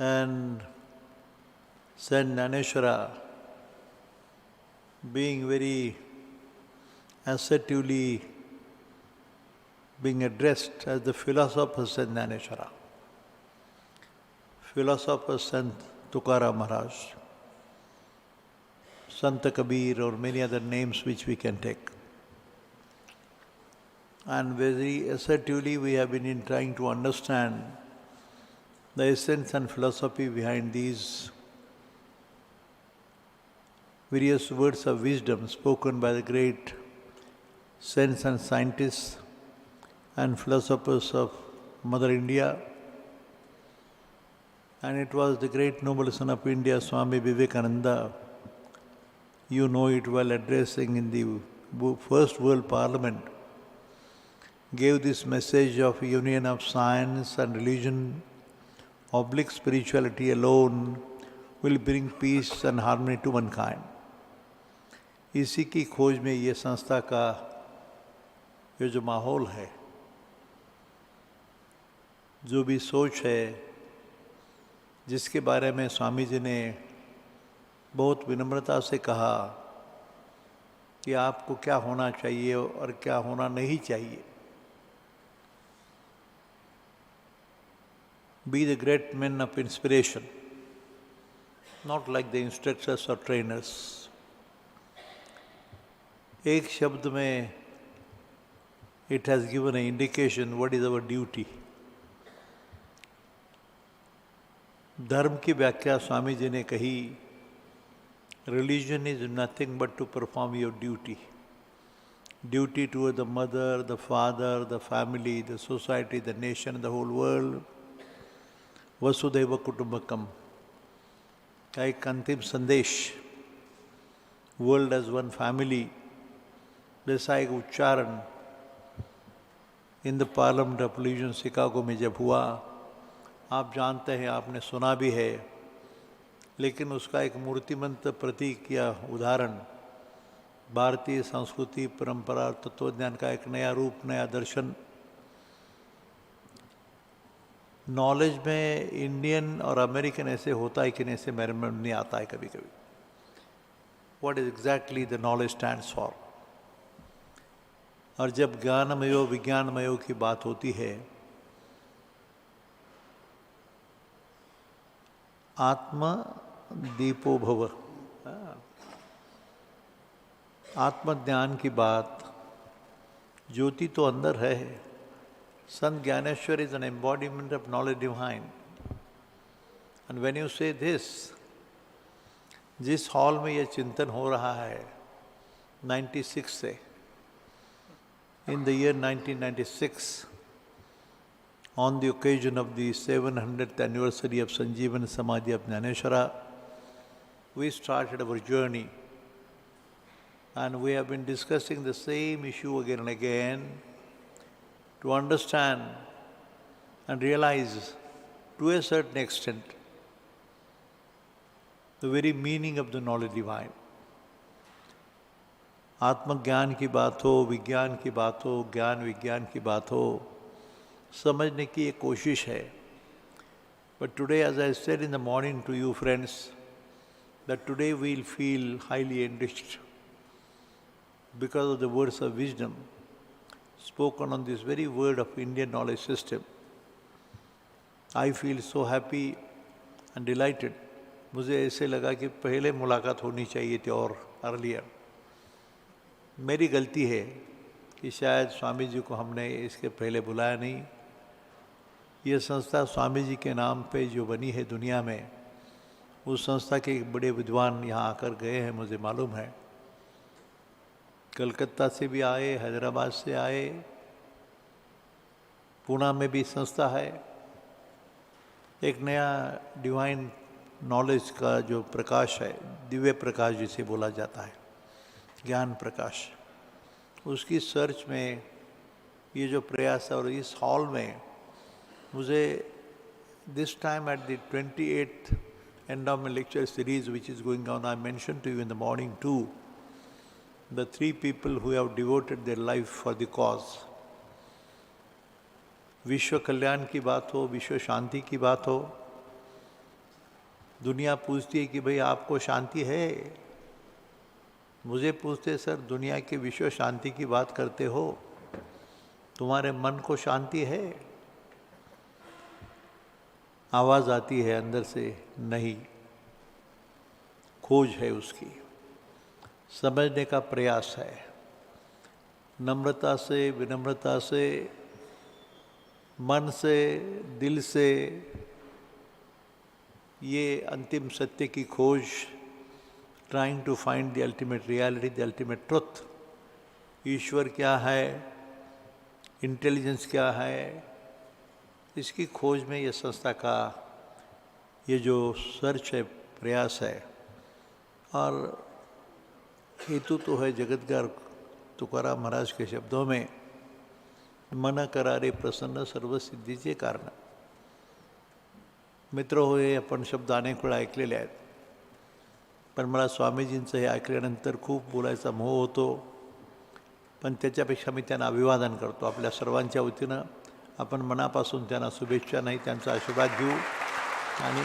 And Saint Dnyaneshwara, being very assertively being addressed as the philosopher Saint Dnyaneshwara, philosopher Sant Tukaram Maharaj, Sant Kabir, or many other names which we can take. And very assertively we have been in trying to understand the essence and philosophy behind these various words of wisdom spoken by the great saints and scientists and philosophers of Mother India. And it was the great noble son of India, Swami Vivekananda, you know it well, addressing in the First World Parliament, gave this message of union of science and religion, oblique spirituality alone will bring peace and harmony to mankind. इसी की खोज में ये संस्था का ये जो माहौल है, जो भी सोच है, जिसके बारे में स्वामी जी ने बहुत विनम्रता से कहा कि आपको क्या होना चाहिए और क्या होना नहीं चाहिए. Be the great men of inspiration, not like the instructors or trainers. एक शब्द में it has given an indication what is our duty. धर्म की व्याख्या स्वामी जी ने कही, religion is nothing but to perform your duty. Duty toward the mother, the father, the family, the society, the nation, the whole world. वसुधैव कुटुंबकम का एक अंतिम संदेश, वर्ल्ड एज वन फैमिली, जैसा एक उच्चारण in the parliament of religion Chicago में जब हुआ, आप जानते हैं, आपने सुना भी है, लेकिन उसका एक मूर्तिमंत प्रतीक या उदाहरण भारतीय संस्कृति, परंपरा, तत्वज्ञान का एक नया रूप, नया दर्शन. नॉलेज में इंडियन और अमेरिकन ऐसे होता है कि नहीं, ऐसे मेरे में नहीं आता है कभी कभी. What is exactly the knowledge stands for. और जब ज्ञानमयो विज्ञानमयो की बात होती है, आत्मा दीपो भव, आत्मज्ञान की बात, ज्योति तो अंदर है. Sant Dnyaneshwara is an embodiment of knowledge divine. And when you say this, जिस हॉल में ये चिंतन हो रहा है 96 से, in the year 1996, on the occasion of the 700th anniversary of Sanjeevan Samadhi of Dnyaneshwara, we started our journey. And we have been discussing the same issue again and again, to understand and realize to a certain extent the very meaning of the knowledge divine. आत्मज्ञान की बात हो, विज्ञान की बात हो, ज्ञान विज्ञान की बात हो, समझने की एक कोशिश है. But today, as I said in the morning to you friends, that today we'll feel highly enriched because of the words of wisdom spoken on this very word of Indian knowledge system. I feel so happy and delighted मुझे ऐसे लगा कि पहले मुलाकात होनी चाहिए थी और अर्लियर। मेरी गलती है कि शायद स्वामी जी को हमने इसके पहले बुलाया नहीं। ये संस्था स्वामी जी के नाम पे जो बनी है दुनिया में, उस संस्था के एक बड़े विद्वान यहाँ आकर गए हैं, मुझे मालूम है। कलकत्ता से भी आए, हैदराबाद से आए, पुणे में भी संस्था है। एक नया डिवाइन नॉलेज का जो प्रकाश है, दिव्य प्रकाश जिसे बोला जाता है, ज्ञान प्रकाश, उसकी सर्च में ये जो प्रयास है। और इस हॉल में मुझे this time at the 28th Endowment lecture series which is going on, I mentioned to you in the morning too, the 3 people who have devoted their life for the cause. विश्व कल्याण की बात हो, विश्व शांति की बात हो, दुनिया पूछती है कि भाई आपको शांति है? मुझे पूछते सर दुनिया के विश्व शांति की बात करते हो, तुम्हारे मन को शांति है? आवाज़ आती है अंदर से, नहीं। खोज है उसकी, समझने का प्रयास है, नम्रता से, विनम्रता से, मन से, दिल से ये अंतिम सत्य की खोज, trying to find the ultimate reality, the ultimate truth. ईश्वर क्या है, इंटेलिजेंस क्या है, इसकी खोज में ये संस्था का ये जो सर्च है, प्रयास है। और हेतु तो है जगतगार तुकाराम महाराज के शब्दों में, मन करारे प्रसन्न सर्व सिद्धीचे कारण। मित्र हो, हे आपण शब्द अनेक वेळा ऐकलेले आहेत, पण मला स्वामीजींचं हे ऐकल्यानंतर खूप बोलायचा मोह होतो, पण त्याच्यापेक्षा मी त्यांना अभिवादन करतो। आपल्या सर्वांच्या वतीनं आपण मनापासून त्यांना शुभेच्छा नाही, त्यांचा आशीर्वाद घेऊ। आणि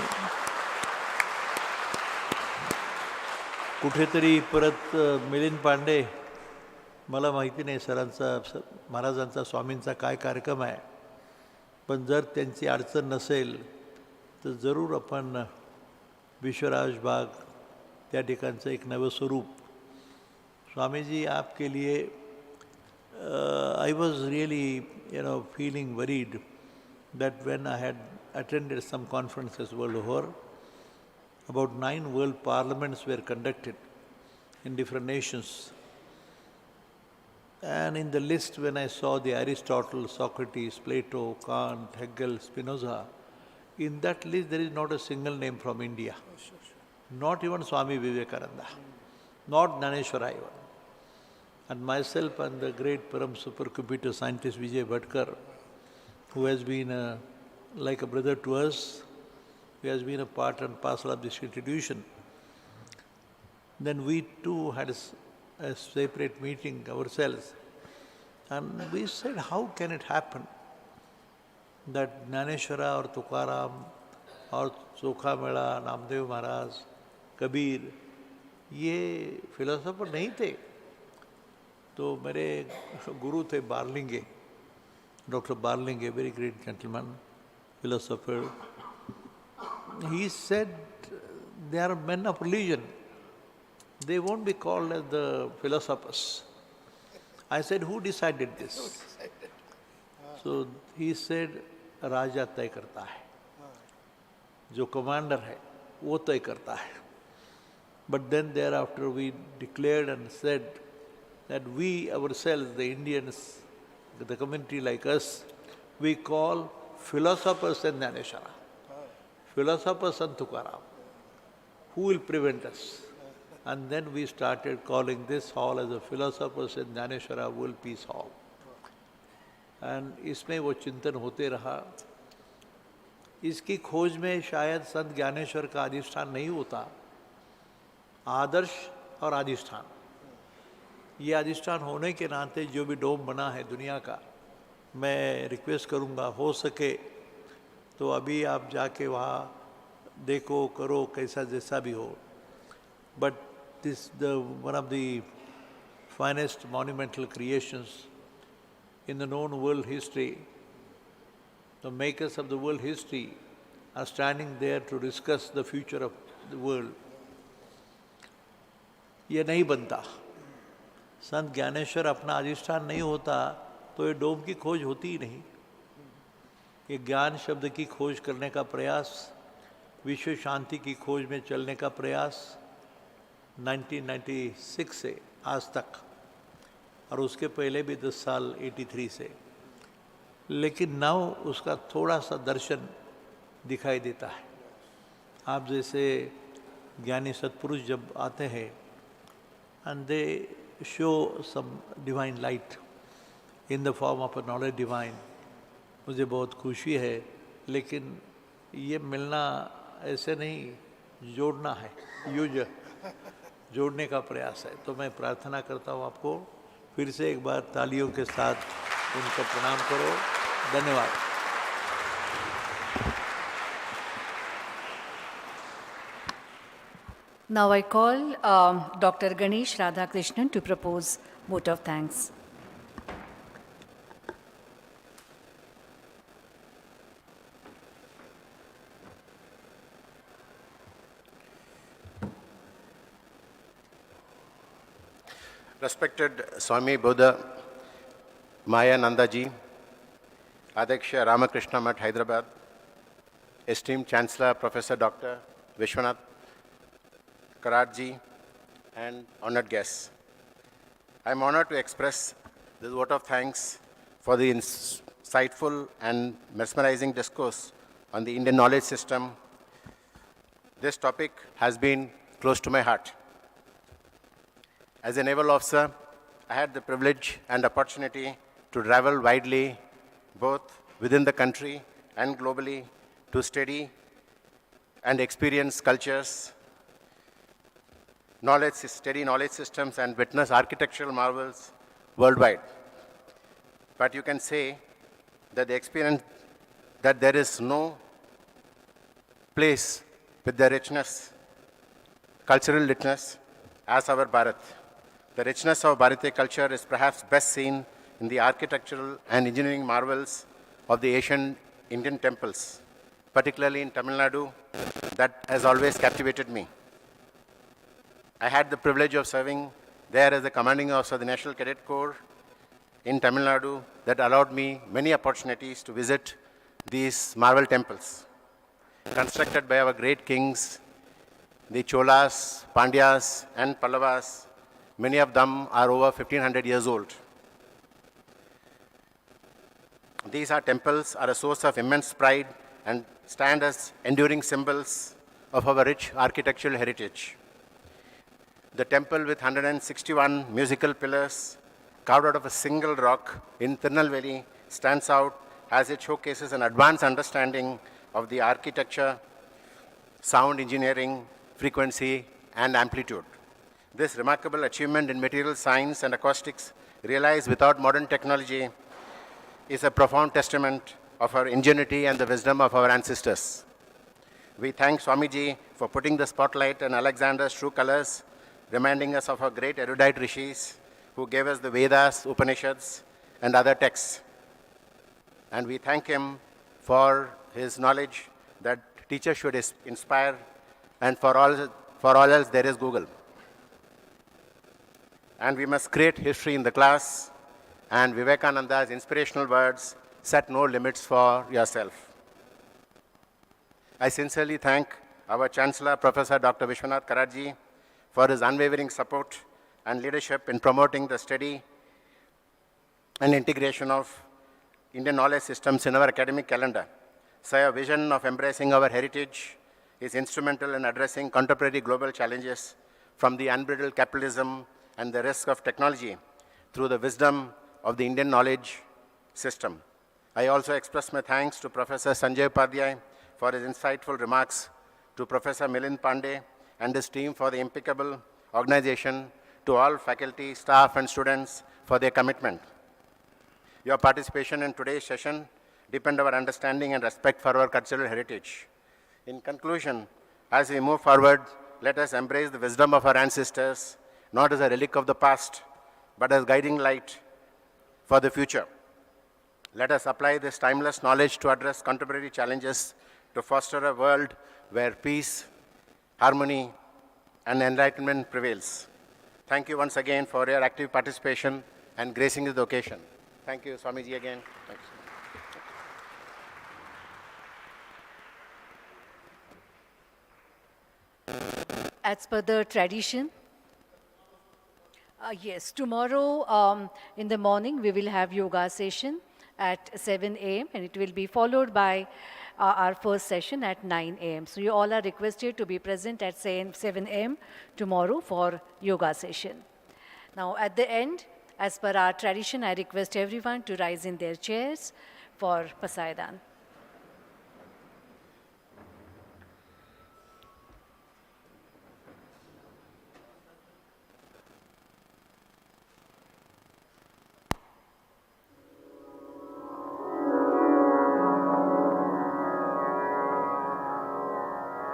कुठेतरी परत मिलिंद पांडे, मला माहिती नाही सरांचा, महाराजांचा, स्वामींचा काय कार्यक्रम आहे, पण जर त्यांची अडचण नसेल तर जरूर आपण विश्वराज बाग त्या ठिकाणचं एक नवं स्वरूप। स्वामीजी आपके लिए I was really, feeling worried that when I had attended some conferences world over, about 9 world parliaments were conducted in different nations. And in the list, when I saw the Aristotle, Socrates, Plato, Kant, Hegel, Spinoza, in that list there is not a single name from India. Not even Swami Vivekananda, not Dnyaneshwara even. And myself and the great Param supercomputer scientist B.Gdeshmukh, who has been like a brother to us, who has been a part and parcel of this institution. Then we too had a separate meeting ourselves, and we said, how can it happen that Dnyaneshwara or Tukaram or Chokha Mela, Namdev Maharaj, Kabir, ये philosopher नहीं थे? तो मेरे गुरु थे Barlinge, doctor Barlinge, very great gentleman, philosopher. He said, they are men of religion. They won't be called as the philosophers. I said, who decided this? So he said, राजा तय करता है, जो कमांडर है वो तय करता है. But then thereafter we declared and said that we ourselves, the Indians, the community like us, we call philosophers and Dnyaneshwara, philosophers and Tukaram. Who will prevent us? And then we started calling this hall as a philosophers and Dnyaneshwara World Peace Hall. And इसमें वो चिंतन होते रहा. इसकी खोज में शायद संत ज्ञानेश्वर का अधिष्ठान नहीं होता. आदर्श और अधिष्ठान, ये अधिष्ठान होने के नाते जो भी डोम बना है दुनिया का, मैं रिक्वेस्ट करूँगा हो सके तो अभी आप जाके वहाँ देखो करो कैसा जैसा भी हो. But this one of the finest monumental creations in the known world history. The makers of the world history are standing there to discuss the future of the world. ये नहीं बनता. संत ज्ञानेश्वर अपना अधिष्ठान नहीं होता तो ये डोम की खोज होती ही नहीं. ये ज्ञान शब्द की खोज करने का प्रयास, विश्व शांति की खोज में चलने का प्रयास 1996 से आज तक, और उसके पहले भी 10 साल 83 से. लेकिन नाउ उसका थोड़ा सा दर्शन दिखाई देता है. आप जैसे ज्ञानी सत्पुरुष जब आते हैं and they show some divine light in the form of a knowledge divine, मुझे बहुत खुशी है. लेकिन ये मिलना ऐसे नहीं, जोड़ना है, युज जोड़ने का प्रयास है. तो मैं प्रार्थना करता हूँ आपको फिर से एक बार तालियों के साथ उनको प्रणाम करो. धन्यवाद. Now I call Dr. Ganesh Radhakrishnan to propose vote of thanks. Respected Swami Buddha Maya Nandaji, Adhyaksha Ramakrishna Math, Hyderabad, esteemed Chancellor Professor Dr. Vishwanath Kararji, and honored guests. I am honored to express this vote of thanks for the insightful and mesmerizing discourse on the Indian knowledge system. This topic has been close to my heart. As a naval officer, I had the privilege and opportunity to travel widely, both within the country and globally, to study and experience cultures, study knowledge systems, and witness architectural marvels worldwide. But you can say that the experience that there is no place with the richness, cultural richness, as our Bharat. The richness of Bharatiya culture is perhaps best seen in the architectural and engineering marvels of the ancient Indian temples, particularly in Tamil Nadu, that has always captivated me. I had the privilege of serving there as the commanding officer of the National Cadet Corps in Tamil Nadu, that allowed me many opportunities to visit these marvel temples, constructed by our great kings, the Cholas, Pandyas, and Pallavas. Many of them are over 1500 years old. These temples are a source of immense pride and stand as enduring symbols of our rich architectural heritage. The temple with 161 musical pillars carved out of a single rock in Tirunelveli stands out as it showcases an advanced understanding of the architecture, sound engineering, frequency, and amplitude. This remarkable achievement in material science and acoustics, realized without modern technology, is a profound testament of our ingenuity and the wisdom of our ancestors. We thank Swamiji for putting the spotlight on Alexander's true colors, reminding us of our great erudite rishis who gave us the Vedas, Upanishads, and other texts. And we thank him for his knowledge that teachers should inspire, and for all else there is Google. And we must create history in the class, and Vivekananda's inspirational words, set no limits for yourself. I sincerely thank our Chancellor, Professor Dr. Vishwanath Kararji, for his unwavering support and leadership in promoting the study and integration of Indian knowledge systems in our academic calendar. Sir, vision of embracing our heritage is instrumental in addressing contemporary global challenges, from the unbridled capitalism and the risk of technology through the wisdom of the Indian knowledge system. I also express my thanks to Professor Sanjay Upadhyay for his insightful remarks, to Professor Milind Pandey and his team for the impeccable organization, to all faculty, staff, and students for their commitment. Your participation in today's session deepens our understanding and respect for our cultural heritage. In conclusion, as we move forward, let us embrace the wisdom of our ancestors, not as a relic of the past, but as guiding light for the future. Let us apply this timeless knowledge to address contemporary challenges, to foster a world where peace, harmony, and enlightenment prevails. Thank you once again for your active participation and gracing the occasion. Thank you, Swamiji, again. Thanks. As per the tradition, yes, tomorrow in the morning we will have yoga session at 7 a.m. and it will be followed by our first session at 9 a.m. So you all are requested to be present at 7 a.m. tomorrow for yoga session. Now at the end, as per our tradition, I request everyone to rise in their chairs for Pasaidan.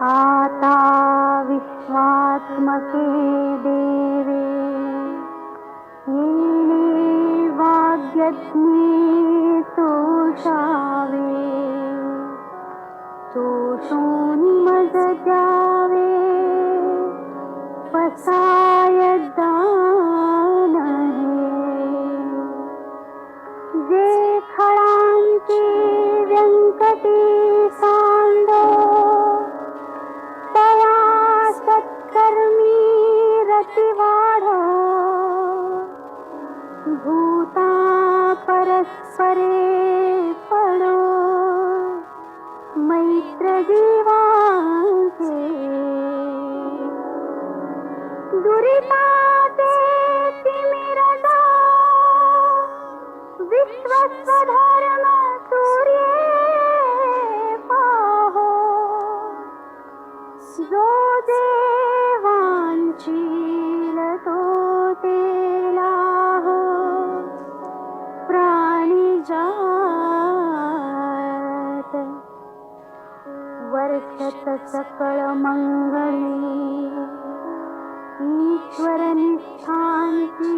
आता विश्वात्मके देवे येणे वाग्यज्ञे तोषावे तोषोन्मज जावे पसाय दानहे जे खळांची व्यंकटी सांडो तया सत्कर्मी रतिवाढ भूता परस्परे पडो मैत्र जीवांचे दुरिताते तिमिरदा विश्वस्वधर्म सूर्ये पाहो जो देवांचील तो तेलाह प्राणी जात वर्षत सकळ मंगळी ईश्वर निष्ठांची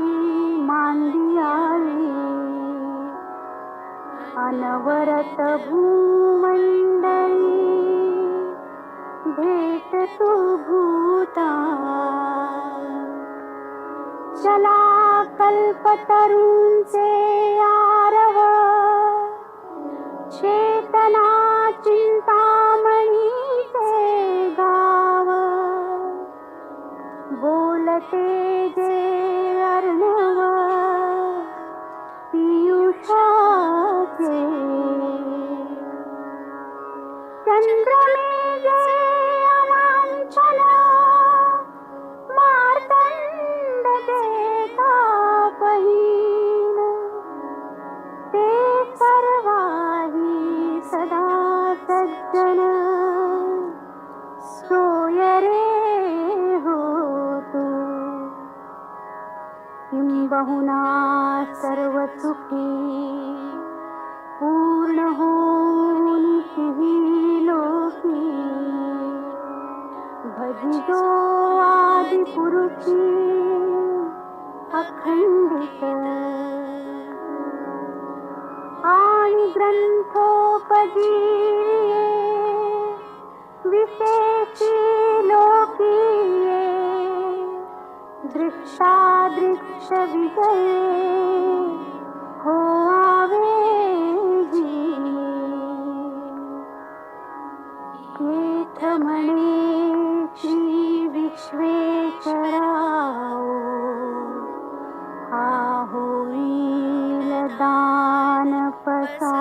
मांदियाळी अनवरत भूमंडळी भेट तू भूता चला कल्पतरूंचे आरव चेतना चिंतामणीचे गाव बोलते जे अर्णव पियुषाचे चंद्रमेघे अमांचल मार्तंड देता बहीण ते सर्वाही सदा सज्जन सोय रे हो तू किंबहुना सर्व सुखी पूर्ण होऊन ही लोकी भजिजो आदि पुरुषी अखंडित आणि ग्रंथोपजीये विशेषी लोकीये दृष्टादृक्ष विजये हो आवे केथ म्हणे श्री विश्वेश्वराओ हा होईल दान पसा